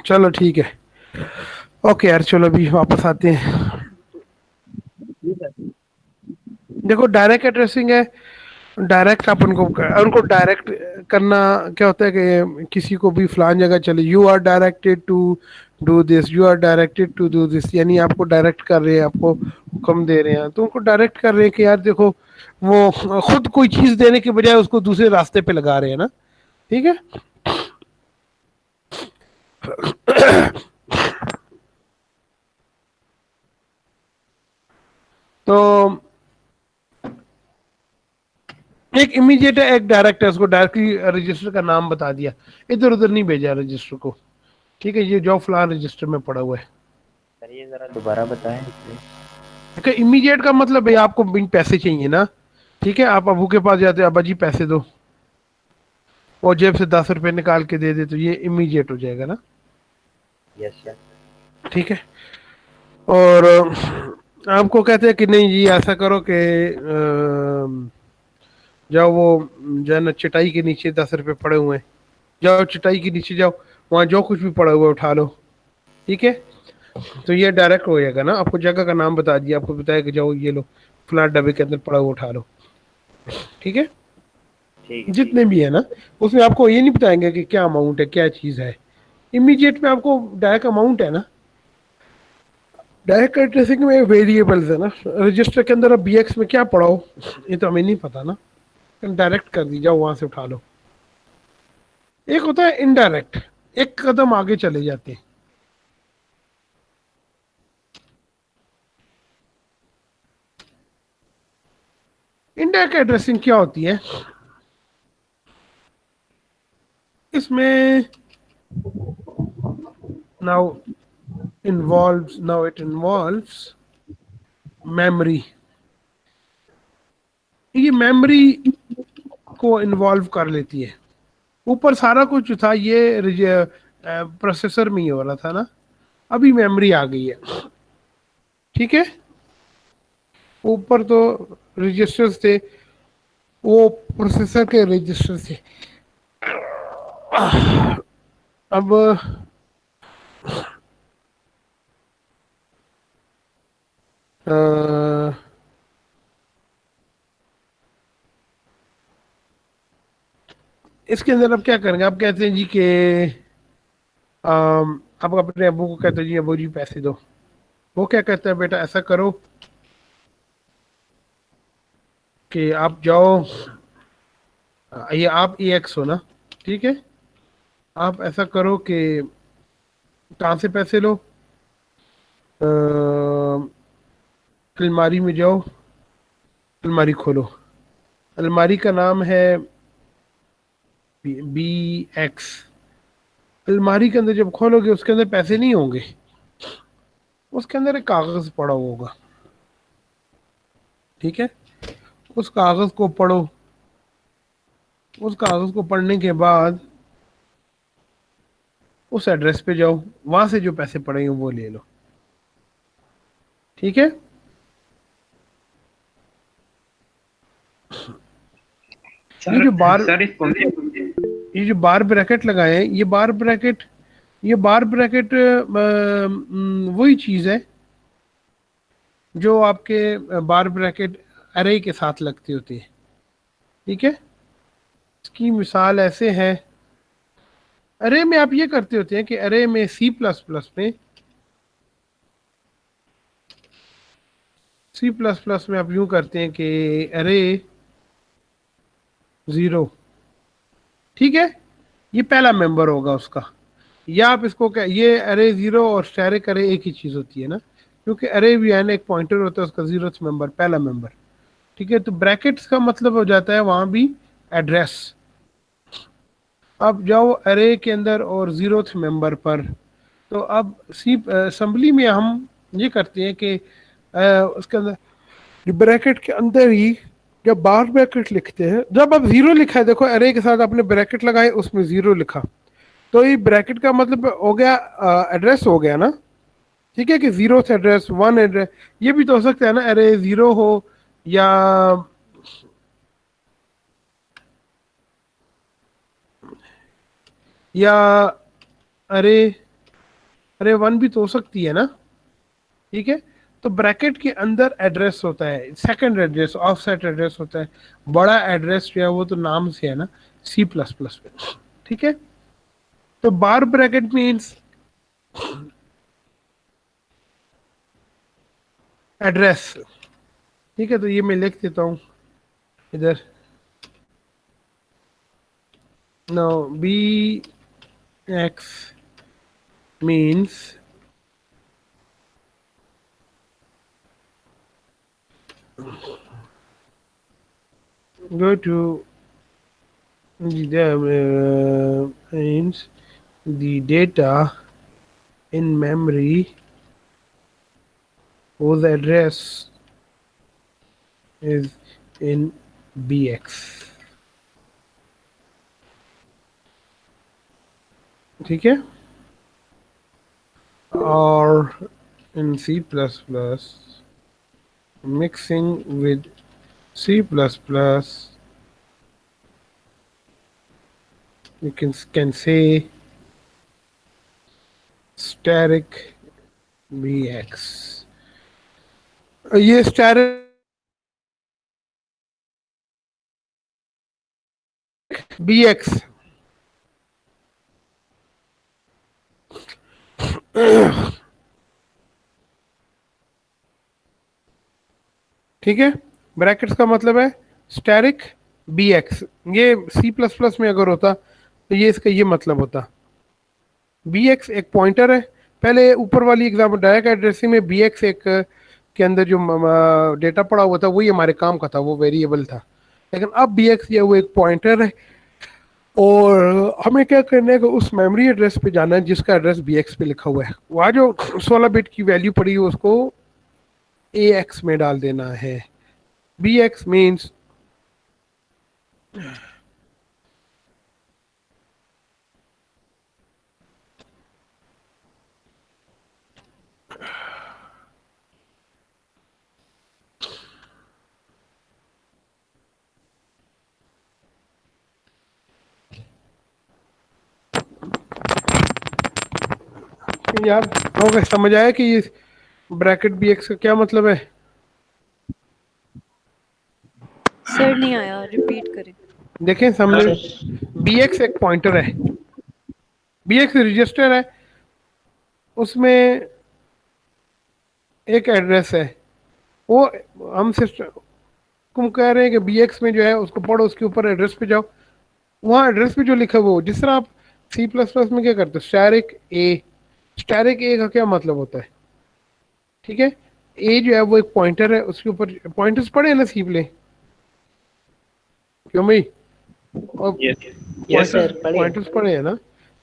चलो ठीक है ओके यार, चलो अभी वापस आते हैं। देखो डायरेक्ट एड्रेसिंग है, डायरेक्ट आप उनको डायरेक्ट करना क्या होता है कि किसी को भी फलान जगह चले, you are directed to do this, you are directed to do this, यानी आपको डायरेक्ट कर रहे हैं, आपको हुक्म दे रहे हैं, तो उनको डायरेक्ट कर रहे हैं कि यार देखो वो खुद कोई चीज देने के बजाय उसको दूसरे रास्ते पे लगा रहे हैं ना। ठीक है तो एक इमीडिएट है एक डायरेक्ट है, उसको डायरेक्टली रजिस्टर का नाम बता दिया, इधर उधर नहीं भेजा रजिस्टर को। ठीक है ये जो फलान रजिस्टर में पड़ा हुआ है। सर ये जरा दोबारा बताएं। ठीक इमीडिएट का मतलब है आपको पैसे चाहिए ना। ठीक है आप अबू के पास जाते हैं, अब्बा जी पैसे दो, और जेब से 10 रुपए निकाल के दे दे, तो ये इमीडिएट हो जाएगा ना। Yes sir. ठीक है और आपको कहते हैं कि नहीं जी ऐसा करो कि जाओ वो जो है ना चटाई के नीचे 10 रुपए पड़े हुए हैं, जाओ चटाई के नीचे जाओ, वहाँ जो कुछ भी पड़ा हुआ है उठा लो। ठीक है तो ये डायरेक्ट हो जाएगा ना, आपको जगह का नाम बता दिया, आपको बताया कि जाओ ये लो फ्लैट डब्बे के अंदर पड़ा हुआ उठा लो। ठीक है जितने भी है ना उसमें आपको ये नहीं बताएंगे कि क्या अमाउंट है क्या चीज़ है, इमीडिएट में आपको डायरेक्ट अमाउंट है ना। डायरेक्ट ट्रेसिंग में वेरिएबल्स है ना, रजिस्टर के अंदर अब BX में क्या पड़ा हो ये तो हमें नहीं पता ना, डायरेक्ट कर दी जाओ वहां से उठा लो। एक होता है इनडायरेक्ट, एक कदम आगे चले जाते हैं। इनडायरेक्ट एड्रेसिंग क्या होती है? इसमें now it involves memory, ये मेमोरी को इन्वॉल्व कर लेती है। ऊपर सारा कुछ जो था ये प्रोसेसर में ही हो रहा था ना, अभी मेमोरी आ गई है। ठीक है ऊपर तो रजिस्टर्स थे, वो प्रोसेसर के रजिस्टर थे। अब इसके अंदर अब क्या करेंगे? आप कहते हैं जी कि आप अपने अबू को कहते हैं जी अबू जी पैसे दो, वो क्या कहता है बेटा ऐसा करो कि आप जाओ, ये आप EX हो ना, ठीक है आप ऐसा करो कि कहाँ से पैसे लो, अलमारी में जाओ, अलमारी खोलो, अलमारी का नाम है BX, अलमारी के अंदर जब खोलोगे उसके अंदर पैसे नहीं होंगे, उसके अंदर एक कागज पड़ा होगा। ठीक है उस कागज को पढ़ो, उस कागज को पढ़ने के बाद उस एड्रेस पे जाओ, वहां से जो पैसे पड़े हैं वो ले लो। ठीक है ये जो बार ब्रैकेट लगाए हैं, ये बार ब्रैकेट वही चीज है जो आपके बार ब्रैकेट अरे के साथ लगती होती है। ठीक है इसकी मिसाल ऐसे है, अरे में आप ये करते होते हैं कि अरे में C++ में सी प्लस प्लस में आप यूं करते हैं कि अरे 0, ठीक है, ये पहला मेंबर होगा उसका। या आप इसको क्या, ये अरे 0 और स्टैरिक अरे एक ही चीज होती है ना, क्योंकि अरे भी है ना एक पॉइंटर होता है, उसका 0th मेंबर पहला मेंबर, ठीक है। तो ब्रैकेट्स का मतलब हो जाता है वहां भी एड्रेस। अब जाओ अरे के अंदर और 0th मेंबर पर, तो अब सी असेंबली में हम ये करते हैं कि उसके अंदर ब्रैकेट के अंदर ही जब बार ब्रैकेट लिखते हैं, जब अब 0 लिखा है, देखो अरे के साथ आपने ब्रैकेट लगाए, उसमें 0 लिखा, तो ये ब्रैकेट का मतलब हो गया एड्रेस हो गया ना, ठीक है, कि 0th एड्रेस 1 एड्रेस। ये भी तो हो सकता है ना अरे 0 हो या अरे 1 भी तो हो सकती है ना, ठीक है। तो ब्रैकेट के अंदर एड्रेस होता है, सेकंड एड्रेस ऑफसेट एड्रेस होता है, बड़ा एड्रेस जो है वो तो नाम से है ना सी प्लस प्लस में, ठीक है। तो बार ब्रैकेट मीन्स एड्रेस, ठीक है। तो ये मैं लिख देता हूं इधर, no B X means go to the means the data in memory whose address is in bx, ठीक है। और in C++ mixing with C++, you can say static bx। ये static bx ठीक है, ब्रैकेट्स का मतलब है स्टैरिक bx। ये C++ में अगर होता तो ये इसका ये मतलब होता, bx एक पॉइंटर है। पहले ऊपर वाली एग्जाम्पल डायरेक्ट एड्रेसिंग में bx एक के अंदर जो डेटा पड़ा हुआ था वही हमारे काम का था, वो वेरिएबल था। लेकिन अब bx ये वो एक पॉइंटर है, और हमें क्या करना है कि उस मेमोरी एड्रेस पे जाना है जिसका एड्रेस bx पे लिखा हुआ है। वहाँ जो 16 बिट की वैल्यू पड़ी है उसको ax में डाल देना है। bx मीन्स यार ओके, समझ आया कि ये ब्रैकेट bx का क्या मतलब है? सर नहीं आया, रिपीट करें। देखें सामने bx एक पॉइंटर है, bx रजिस्टर है, उसमें एक एड्रेस है। वो हम सिस्टम कह रहे हैं कि bx में जो है उसको पढ़ो, उसके ऊपर एड्रेस पे जाओ, वहाँ एड्रेस पे जो लिखा है वो, जिस तरह आप C++ में क्या करते हो, स्टैरिक ए। स्टैरिक ए का क्या मतलब होता है, ठीक है। ए जो है वो एक पॉइंटर है, उसके ऊपर पॉइंटर्स पढ़े हैं ना सी प्ले, क्यों भाई? पॉइंटर्स पढ़े हैं ना।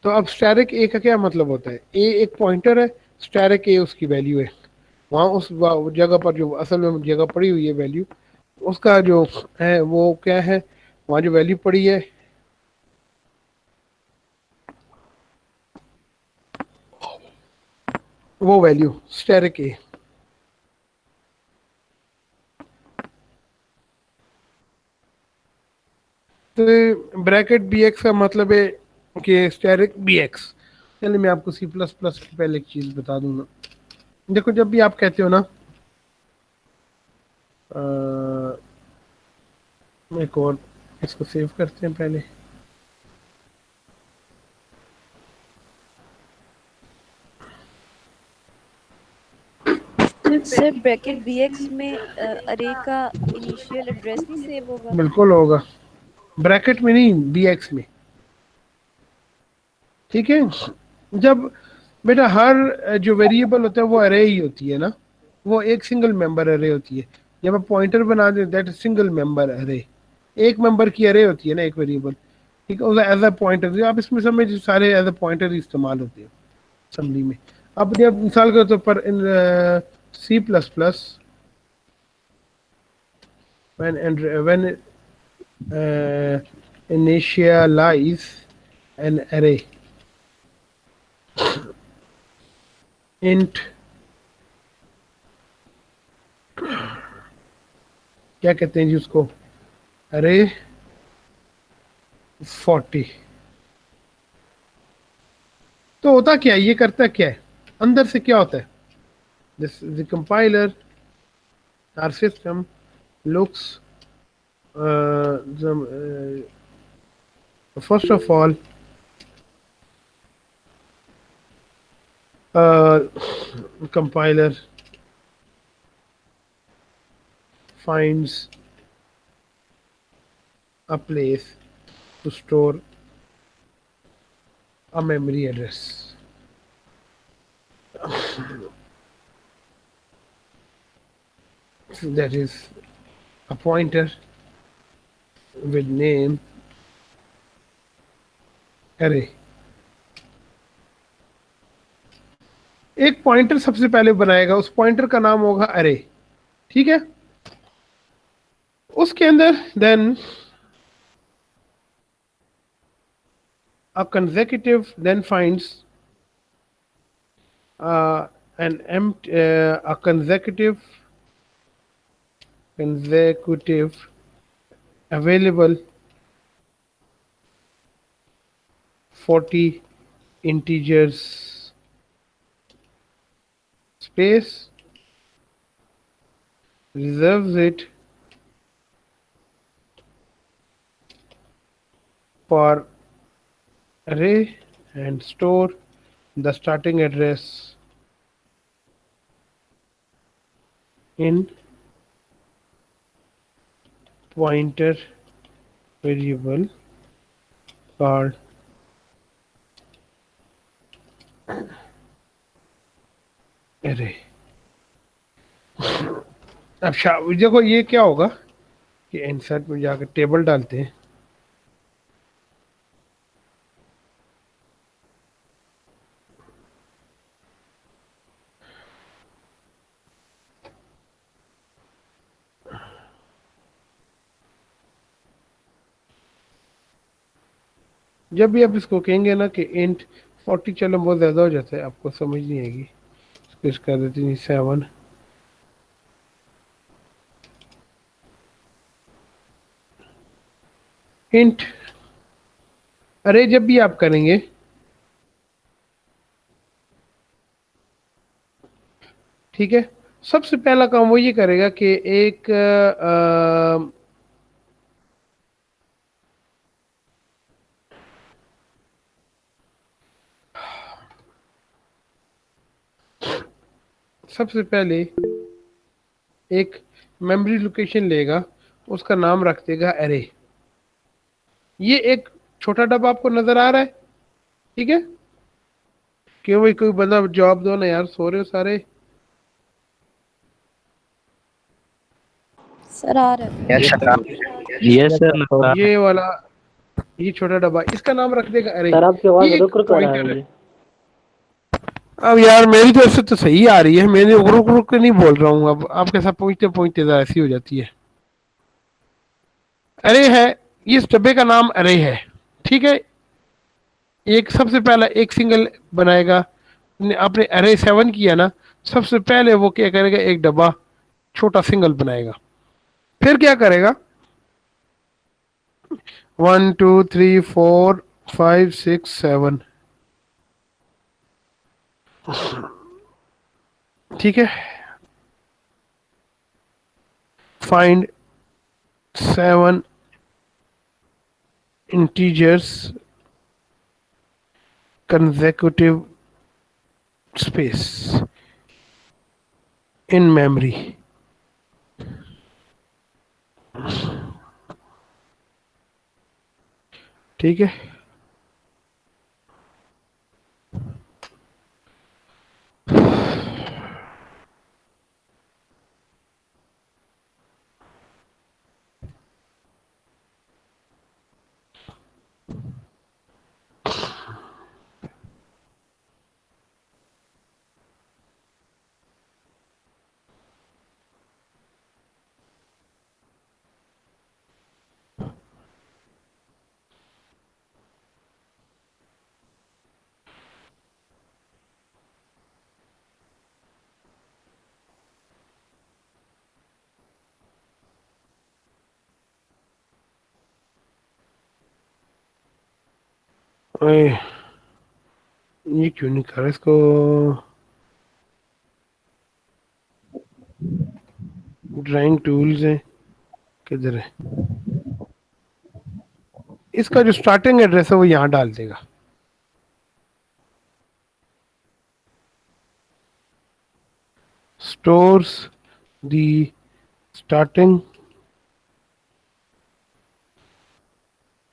तो अब स्टैरिक ए का क्या मतलब होता है, ए एक पॉइंटर है, स्टैरिक ए उसकी वैल्यू है। वहाँ उस जगह पर जो असल में जगह पड़ी हुई है वैल्यू, उसका जो है वो क्या है, वहाँ जो वैल्यू पड़ी है वो वैल्यू स्टैरिक ए। तो ब्रैकेट bx का मतलब है कि स्टैरिक bx। चलिए मैं आपको C++ की पहले एक चीज बता दूंगा। देखो जब भी आप कहते हो ना, एक और इसको सेव करते हैं पहले। सर सर ब्रैकेट BX में अरे का इनिशियल एड्रेस नहीं सेव होगा? बिल्कुल होगा, ब्रैकेट में नहीं, BX में। ठीक है, जब बेटा हर जो वेरिएबल होता है वो अरे ही होती है ना, वो एक सिंगल मेंबर अरे होती है। जब आप पॉइंटर बना दे दैट सिंगल मेंबर अरे, एक मेंबर की अरे होती है ना एक वेरिएबल, ठीक है, एज अ पॉइंटर। आप इसमें समझ सारे एज अ पॉइंटर इस्तेमाल होते हैं असेंबली में। अब जब मिसाल के तौर पर इन C++ when initialize an array int, क्या कहते हैं जी उसको, अरे 40। तो होता क्या है, ये करता क्या है, अंदर से क्या होता है, this the compiler our system looks first of all compiler finds a place to store a memory address. That is a pointer with name array. एक पॉइंटर सबसे पहले बनाएगा, उस पॉइंटर का नाम होगा अरे, ठीक है। उसके अंदर then a consecutive then finds a consecutive available 40 integers space, reserves it for array and store the starting address in pointer variable called array। अब देखो ये क्या होगा कि इंसर्ट में जाकर टेबल डालते हैं, जब भी आप इसको कहेंगे ना कि इंट 40, चलो बहुत ज़्यादा हो जाता है, आपको समझ नहीं आएगी, इसको इसका देते हैं 7। इंट अरे जब भी आप करेंगे, ठीक है, सबसे पहला काम वो ये करेगा कि एक सबसे पहले एक मेमोरी लोकेशन लेगा, उसका नाम रख देगा अरे। ये एक छोटा डब्बा आपको नजर आ रहा है, ठीक है, क्यों भाई कोई बंदा जवाब दो ना यार, सो रहे हो सारे। सर आ रहा है। Yes sir. ये वाला, ये छोटा डब्बा, इसका नाम रख देगा अरे। सर आपकी आवाज ये रुक रुक आ रहा pointer है। अब यार मेरी तरफ से तो सही आ रही है, मैंने रुक रुक के नहीं बोल रहा हूँ, अब आपके साथ पहुंचते पहुंचते ऐसी हो जाती है। अरे है, इस डब्बे का नाम अरे है, ठीक है। एक सबसे पहला एक सिंगल बनाएगा, आपने अरे 7 किया ना, सबसे पहले वो क्या करेगा, एक डब्बा छोटा सिंगल बनाएगा। फिर क्या करेगा, 1 2 3 4 5 6 7, ठीक है। Find 7 integers consecutive space, in memory. ठीक है, ओए, ये क्यों नहीं कर रहा इसको? ड्राइंग टूल्स है, किधर है? इसका जो स्टार्टिंग एड्रेस है वो यहाँ डाल देगा। Stores the starting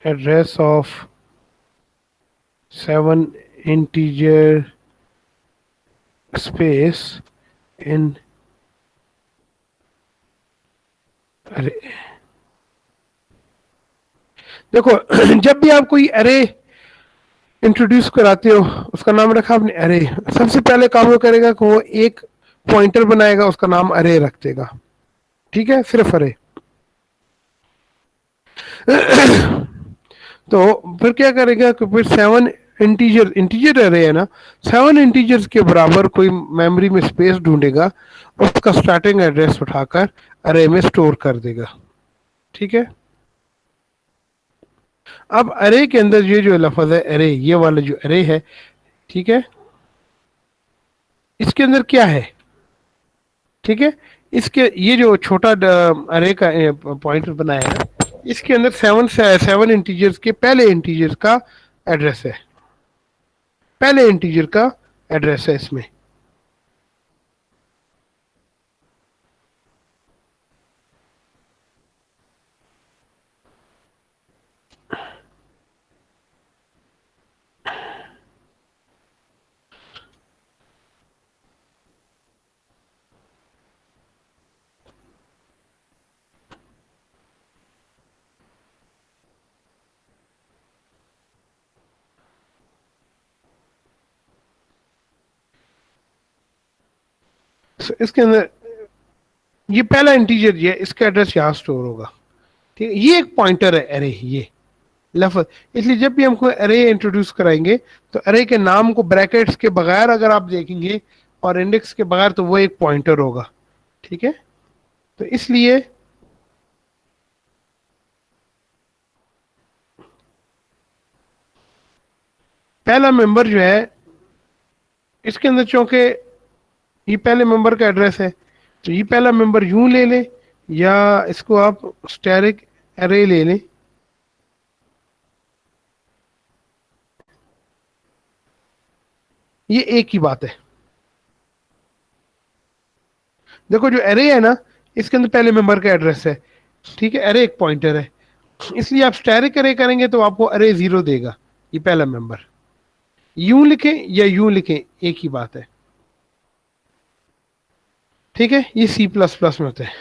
address of 7 integer space in अरे देखो, जब भी आप कोई अरे इंट्रोड्यूस कराते हो, उसका नाम रखा आपने अरे, सबसे पहले काम वो करेगा कि वो एक पॉइंटर बनाएगा, उसका नाम अरे रख देगा। ठीक है, सिर्फ अरे। तो फिर क्या करेगा कि फिर 7 इंटीजर अरे है ना, 7 इंटीजर्स के बराबर कोई मेमोरी में स्पेस ढूंढेगा, उसका स्टार्टिंग एड्रेस उठाकर अरे में स्टोर कर देगा। ठीक है, अब अरे के अंदर ये जो लफ्ज है अरे, ये वाला जो अरे है, ठीक है, इसके अंदर क्या है? ठीक है, इसके ये जो छोटा अरे का पॉइंटर बनाया है, इसके अंदर 7 इंटीजर्स के पहले इंटीजर का एड्रेस है, पहले इंटीजर का एड्रेस है इसमें। इसके अंदर ये पहला इंटीजर ये, इसका एड्रेस यहाँ स्टोर होगा। ठीक है, ये एक पॉइंटर है अरे, ये लफ्ज। इसलिए जब भी हम कोई अरे इंट्रोड्यूस कराएंगे तो अरे के नाम को ब्रैकेट्स के बगैर अगर आप देखेंगे और इंडेक्स के बगैर, तो वो एक पॉइंटर होगा। ठीक है, तो इसलिए पहला मेंबर जो है, इसके अंदर चूंकि ये पहले मेंबर का एड्रेस है, तो ये पहला मेंबर यूं ले लें, या इसको आप स्टैटिक अरे ले लें। ये एक ही बात है। देखो, जो अरे है ना, इसके अंदर पहले मेंबर का एड्रेस है। ठीक है, अरे एक पॉइंटर है, इसलिए आप स्टैटिक अरे करेंगे तो आपको अरे 0 देगा, ये पहला मेंबर। यूं लिखें या यूं लिखें, एक ही बात है। ठीक है, ये C++ में होता है।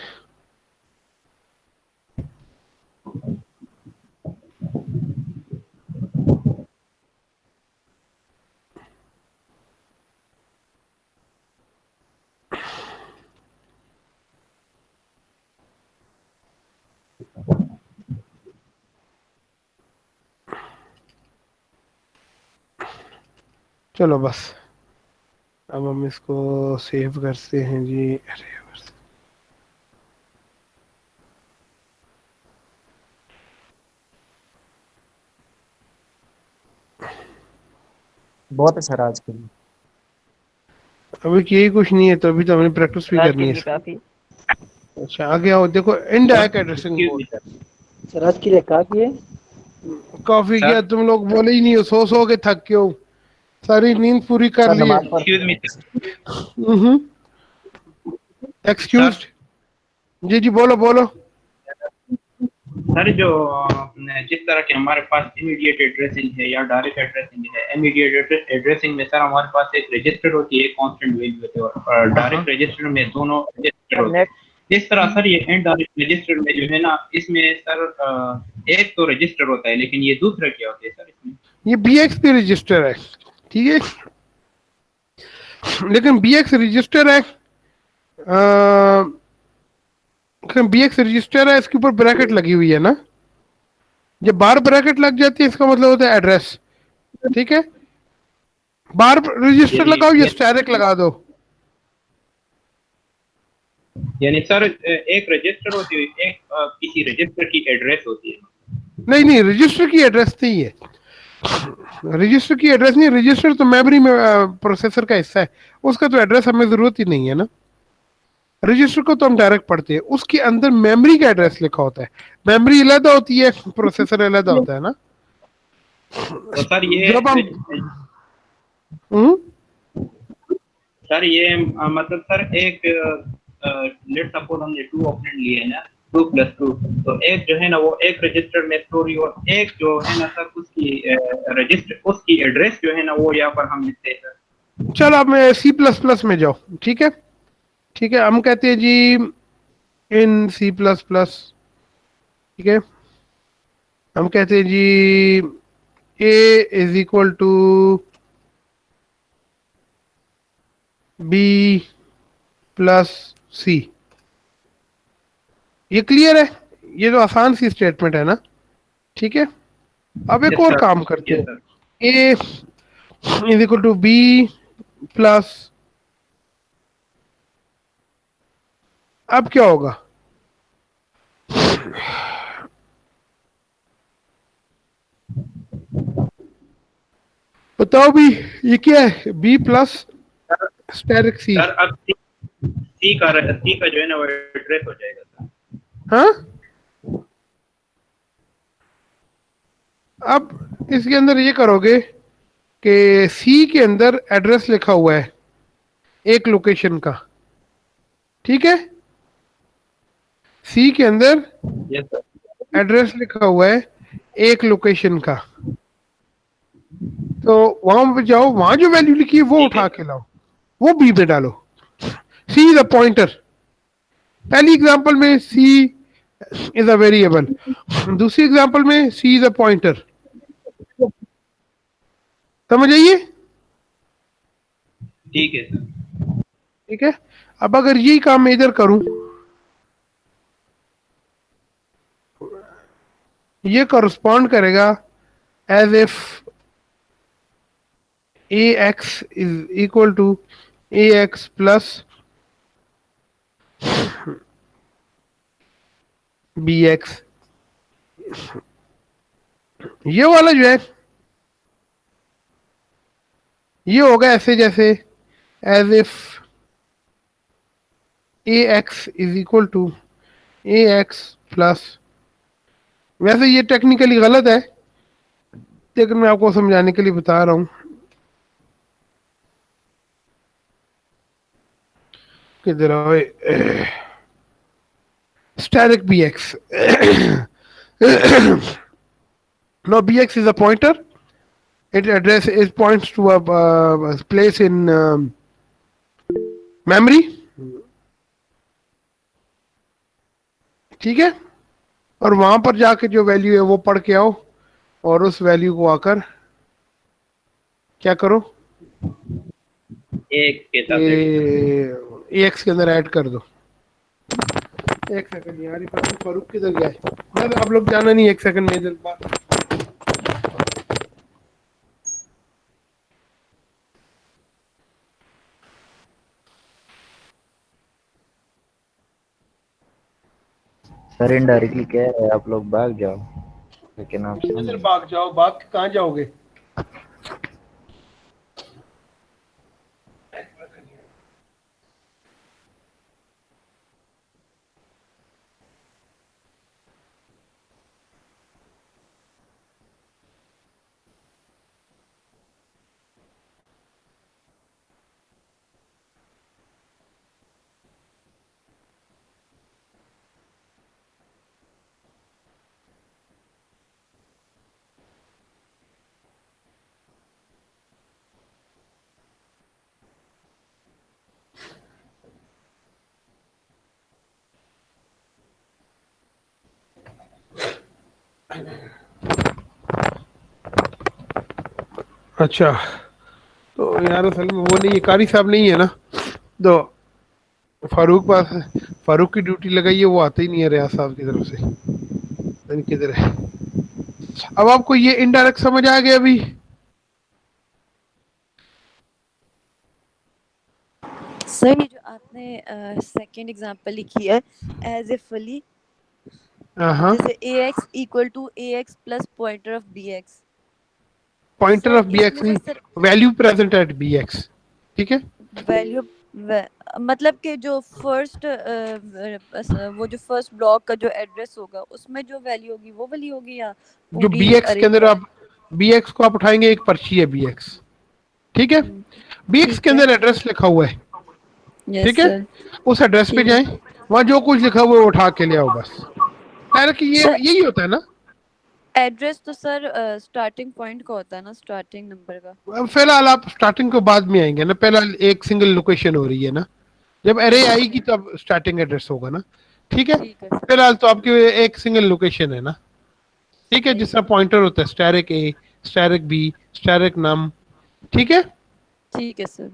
चलो बस, अब हम इसको सेव करते हैं जी। अरे बहुत है सर आज के लिए। अभी यही कुछ नहीं है, तो अभी तो हमने प्रैक्टिस भी करनी है। काफी। अच्छा, आगे आओ, देखो इनडायरेक्ट एड्रेसिंग मोड। सर आज के लिए काफी है। काफी क्या, तुम लोग बोले ही नहीं हो, सो के थक के हो, सारी नींद पूरी कर ली है। एक्सक्यूज। जी जी बोलो बोलो। सर जो जिस तरह के हमारे पास इमीडिएट एड्रेसिंग है या डायरेक्ट एड्रेसिंग है, इमीडिएट एड्रेसिंग में सर हमारे पास एक रजिस्टर होती है, कांस्टेंट वैल्यू होती है, और डायरेक्ट रजिस्टर में दोनों रजिस्टर होते हैं। इस तरह सर ये इनडायरेक्ट रजिस्टर में जो है ना, इसमें सर एक तो रजिस्टर होता है, लेकिन ये दूसरा क्या होता है सर इसमें? ये BXP रजिस्टर है, ठीक है, लेकिन BX रजिस्टर है, BX रजिस्टर है, इसके ऊपर ब्रैकेट लगी हुई है ना। जब बार ब्रैकेट लग जाती है इसका मतलब होता है एड्रेस, ठीक है। बार रजिस्टर लगाओ या स्टैरिक लगा दो। यानी सर एक रजिस्टर होती है, एक किसी रजिस्टर की एड्रेस होती है। नहीं नहीं, रजिस्टर की एड्रेस नहीं है, रजिस्टर की एड्रेस नहीं, रजिस्टर तो मेमोरी में प्रोसेसर का हिस्सा है, उसका तो एड्रेस हमें जरूरत ही नहीं है ना। रजिस्टर को तो हम डायरेक्ट पढ़ते हैं, उसके अंदर मेमोरी का एड्रेस लिखा होता है, मेमोरी अलग होती है, प्रोसेसर अलग होता है ना। तो सर ये जब हम सर ये मतलब सर एक लेट सपोज हमने 2 ऑपरेंड लिए हैं ना, 2 + 2, तो एक जो है ना वो एक रजिस्टर में स्टोर हुई, और एक जो है ना सर उसकी रजिस्टर, उसकी एड्रेस जो है ना वो यहाँ पर हम लिखते हैं सर। चलो आप C++ में जाओ, ठीक है, ठीक है, हम कहते हैं जी इन C++, ठीक है, हम कहते हैं जी A = B + C। ये क्लियर है, ये तो आसान सी स्टेटमेंट है ना, ठीक है। अब एक और काम करते हैं, A = B + अब क्या होगा, बताओ भी, ये क्या है, B + स्टैरिक C। सर अब C का जो है ना वो एड्रेस हो जाएगा सर। हाँ, अब इसके अंदर ये करोगे कि C के अंदर एड्रेस लिखा हुआ है एक लोकेशन का, ठीक है, C के अंदर एड्रेस लिखा हुआ है एक लोकेशन का, तो वहां पे जाओ, वहां जो वैल्यू लिखी है वो उठा के लाओ, वो B में डालो। C इज अ पॉइंटर, पहली एग्जांपल में C इज अ वेरिएबल, दूसरी एग्जांपल में C इज अ पॉइंटर, समझ आइए? ठीक है सर। ठीक है, अब अगर यही काम मैं इधर करूं, ये करस्पॉन्ड करेगा as if AX = AX + BX। ये वाला जो है ये होगा ऐसे जैसे एज इफ AX = AX +, वैसे ये टेक्निकली गलत है, लेकिन मैं आपको समझाने के लिए बता रहा हूं। किधर आओ, static BX। now BX is a pointer, it points to a place in memory, ठीक है, और वहां पर जाके जो वैल्यू है वो पढ़ के आओ, और उस वैल्यू को आकर क्या करो, एक के साथ AX के अंदर ऐड कर दो। एक सेकंड यार, फारूक किधर गया है, मैं आप लोग जाना नहीं, एक सेकंड में इधर बात। सर इनडायरेक्टली कह रहे हैं आप लोग भाग जाओ, लेकिन आप इधर भाग जाओ, भाग के कहाँ जाओगे? अच्छा, तो यार असल में वो नहीं है, कारी साहब नहीं है ना, तो फारूक की ड्यूटी लगाई है, वो आते ही नहीं है रियाज साहब की तरफ से। किधर है? अब आपको ये इनडायरेक्ट समझ आ गया अभी? सर ये जो आपने सेकंड एग्जांपल लिखी है एज ए फली, हाँ, जैसे ax equal to ax plus pointer of bx, pointer sir of B X इसमें नहीं, से sir value present at B X, ठीक है। वैल्यू मतलब कि जो फर्स्ट वो जो फर्स्ट ब्लॉक का जो एड्रेस होगा उसमें जो वैल्यू होगी वो वाली होगी, या जो पूरी बी एक्स के अरे अंदर का? आप बी एक्स को आप उठाएंगे, एक पर्ची है बी एक्स, ठीक है। बी एक्स के ठीक है, अंदर एड्रेस लिखा हुआ है, यस ठीक है। सर, उस एड्रेस पे ठीक जाएं, है वहां जो कुछ लिखा हुआ है वो उठा के ले आओ बस। डायरेक्ट ये सर। यही होता है ना। एड्रेस तो सर स्टार्टिंग पॉइंट का होता है ना, स्टार्टिंग नंबर का। अब फिलहाल आप स्टार्टिंग को बाद में आएंगे ना, पहला एक सिंगल लोकेशन हो रही है ना, जब एरे आएगी तब स्टार्टिंग एड्रेस होगा ना, ठीक है। ठीक है फिलहाल तो आपकी एक सिंगल लोकेशन है ना, ठीक है, जिस तरह पॉइंटर होता है स्टैरिक ए, स्टैरिक बी, स्टैरिक नम, ठीक है, ठीक है सर।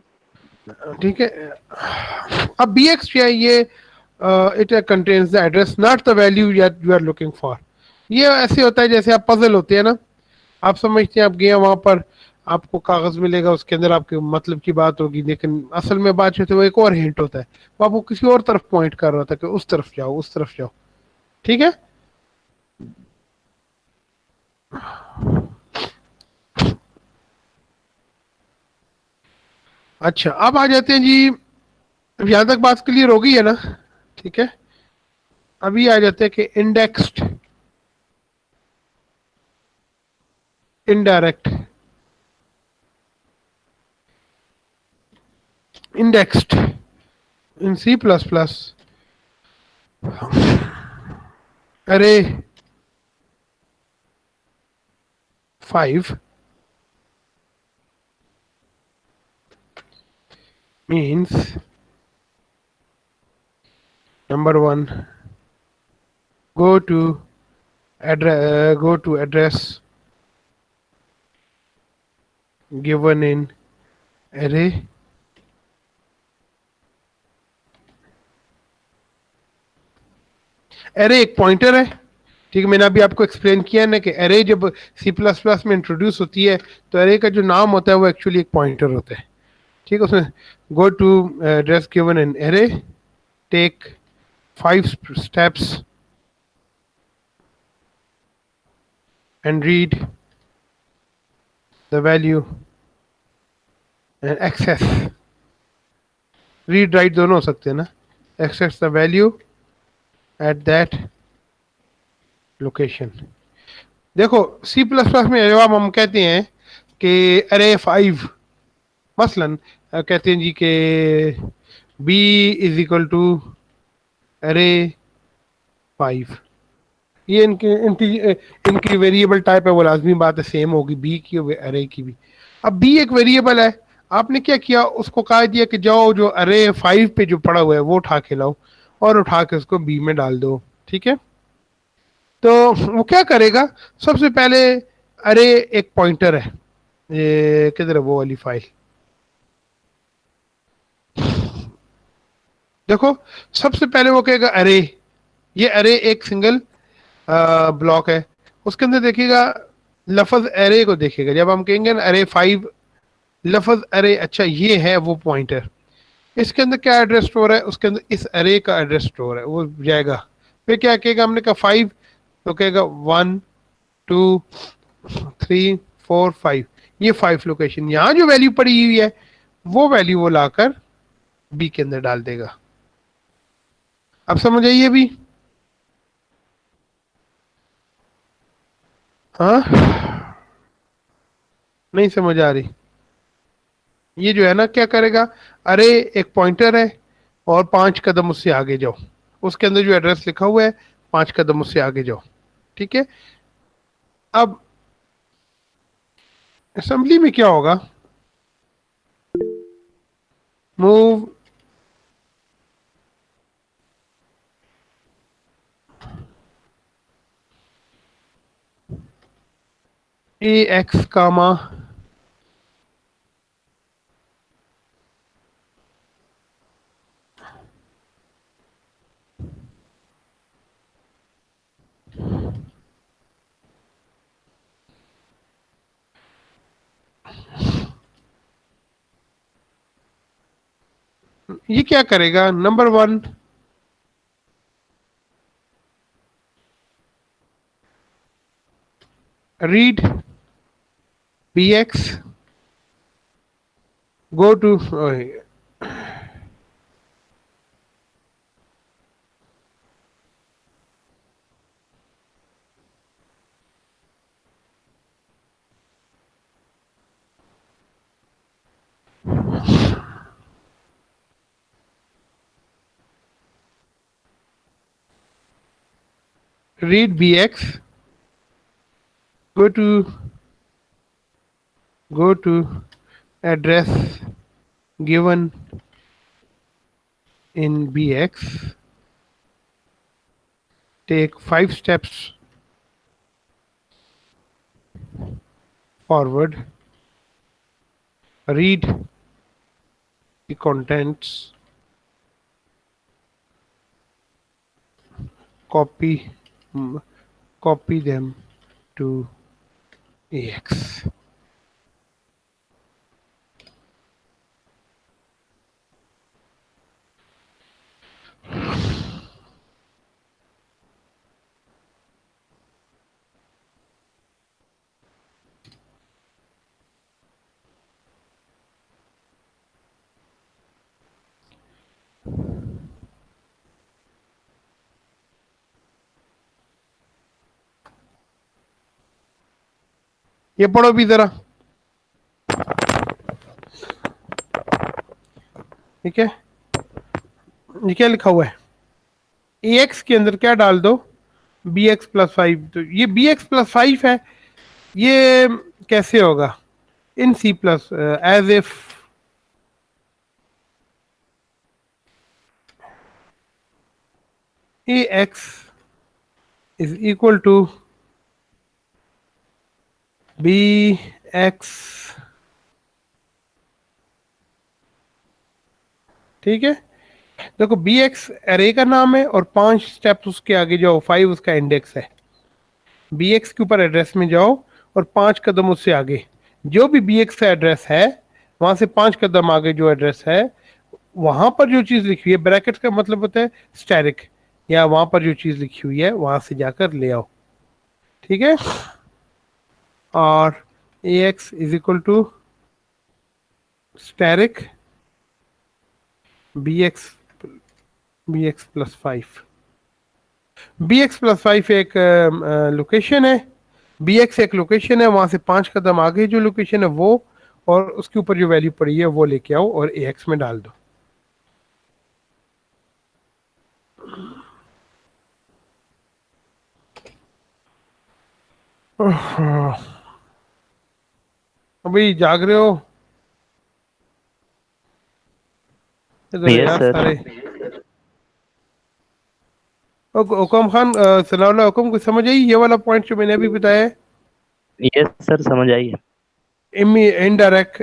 ठीक है। अब बी एक्स जो है ये it contains the address not the value you are looking for. ये ऐसे होता है जैसे आप पजल होते हैं ना, आप समझते हैं आप गए वहां पर, आपको कागज मिलेगा, उसके अंदर आपके मतलब की बात होगी, लेकिन असल में बात जो है वो एक और हिंट होता है, वो आपको किसी और तरफ पॉइंट कर रहा था कि उस तरफ जाओ, उस तरफ जाओ, ठीक है। अच्छा, अब आ जाते हैं जी, अब यहां तक बात क्लियर हो गई है ना, ठीक है। अभी आ जाते हैं कि indexed, indirect, indexed in C++, array 5 means number 1, go to address given in array array एक पॉइंटर है, ठीक है। मैंने अभी आपको एक्सप्लेन किया ना कि एरे जब सी प्लस प्लस में इंट्रोड्यूस होती है तो एरे का जो नाम होता है वो एक्चुअली एक पॉइंटर होता है, ठीक है। उसमें go to address given in array, take 5 steps and read the value and access, read write दोनों हो सकते हैं ना, access the value at that location. देखो सी प्लस प्लस में जब हम कहते हैं कि अरे 5 मसलन कहते हैं जी कि b इज इक्वल टू अरे 5, ये इनकी वेरिएबल टाइप है, वो लाजमी बात है सेम होगी b की और अरे की भी। अब b एक वेरिएबल है, आपने क्या किया, उसको कहा दिया कि जाओ जो अरे 5 पे जो पड़ा हुआ है वो उठा के लाओ और उठा के उसको b में डाल दो, ठीक है। तो वो क्या करेगा, सबसे पहले अरे एक पॉइंटर है, ये किधर है वो वाली फाइल, देखो सबसे पहले वो कहेगा अरे, ये अरे एक सिंगल ब्लॉक है, उसके अंदर देखिएगा लफज अरे को देखेगा, जब हम कहेंगे ना अरे 5 लफज अरे, अच्छा ये है वो पॉइंटर, इसके अंदर क्या एड्रेस स्टोर है, उसके अंदर इस अरे का एड्रेस स्टोर है, वो जाएगा। फिर क्या कहेगा, हमने कहा 5 तो कहेगा 1 2 3 4 5, ये 5 लोकेशन, यहाँ जो वैल्यू पड़ी हुई है वो वैल्यू वो लाकर बी के अंदर डाल देगा। अब समझ आइए भी, हाँ नहीं समझ आ रही, ये जो है ना क्या करेगा, अरे एक पॉइंटर है और 5 कदम उससे आगे जाओ, उसके अंदर जो एड्रेस लिखा हुआ है 5 कदम उससे आगे जाओ, ठीक है। अब असेंबली में क्या होगा, मूव ए एक्स कामा ये क्या करेगा? Number 1, read bx, go to read bx, go to address given in bx, take 5 steps forward, read the contents, copy them to AX. ये पढ़ो भी जरा, ठीक है? ये क्या लिखा हुआ है? AX के अंदर क्या डाल दो? BX + 5। तो ये BX + 5 है, ये कैसे होगा? इन C+, as if AX is equal to BX, ठीक है? देखो BX एरे का नाम है और 5 स्टेप्स उसके आगे जाओ, 5 उसका इंडेक्स है। BX के ऊपर एड्रेस में जाओ और 5 कदम उससे आगे जो भी BX का एड्रेस है वहां से 5 कदम आगे जो एड्रेस है वहां पर जो चीज लिखी हुई है, ब्रैकेट्स का मतलब होता है स्टैटिक, या वहां पर जो चीज लिखी हुई है वहां से जाकर ले आओ, ठीक है? और AX is equal to static BX + 5। BX + 5 एक लोकेशन है, BX एक लोकेशन है, वहां से 5 कदम आगे जो लोकेशन है वो, और उसके ऊपर जो वैल्यू पड़ी है वो लेके आओ और AX में डाल दो। अभी जाग रहे हो? Yes, sir. हुकम खान सलाउल्लाह हुकम को समझ आई ये वाला पॉइंट जो मैंने अभी बताया है? यस सर, समझ आई है। Indirect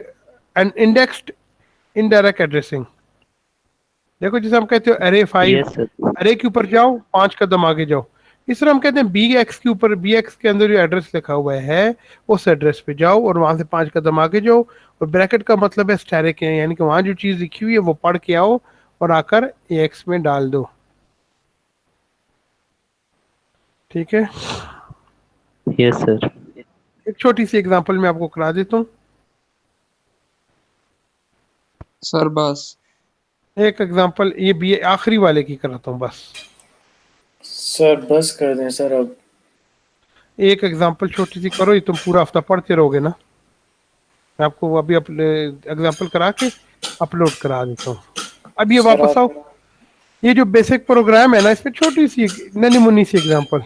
and indexed indirect addressing. देखो जैसे हम कहते हो अरे 5, अरे के ऊपर जाओ 5 कदम आगे जाओ, इस तरह हम कहते हैं BX के ऊपर, BX के अंदर जो एड्रेस लिखा हुआ है उस एड्रेस पे जाओ और वहां से 5 कदम आगे जाओ, और ब्रैकेट का मतलब है स्टैटिक है, यानी कि वहां जो चीज लिखी हुई है वो पढ़ के आओ और आकर AX में डाल दो, ठीक है? Yes sir. एक छोटी सी एग्जांपल मैं आपको करा देता हूँ सर। बस एक एग्जांपल ये भी आखिरी वाले की कराता हूँ बस। सर बस कर दें सर, अब एक एग्जांपल छोटी सी करो, ये तुम पूरा हफ्ता पढ़ते रहोगे ना। मैं आपको अभी एग्जांपल करा के अपलोड करा देता हूँ। अब ये वापस आओ, ये जो बेसिक प्रोग्राम है ना इसमें छोटी सी नन्ही मुन्नी सी एग्जांपल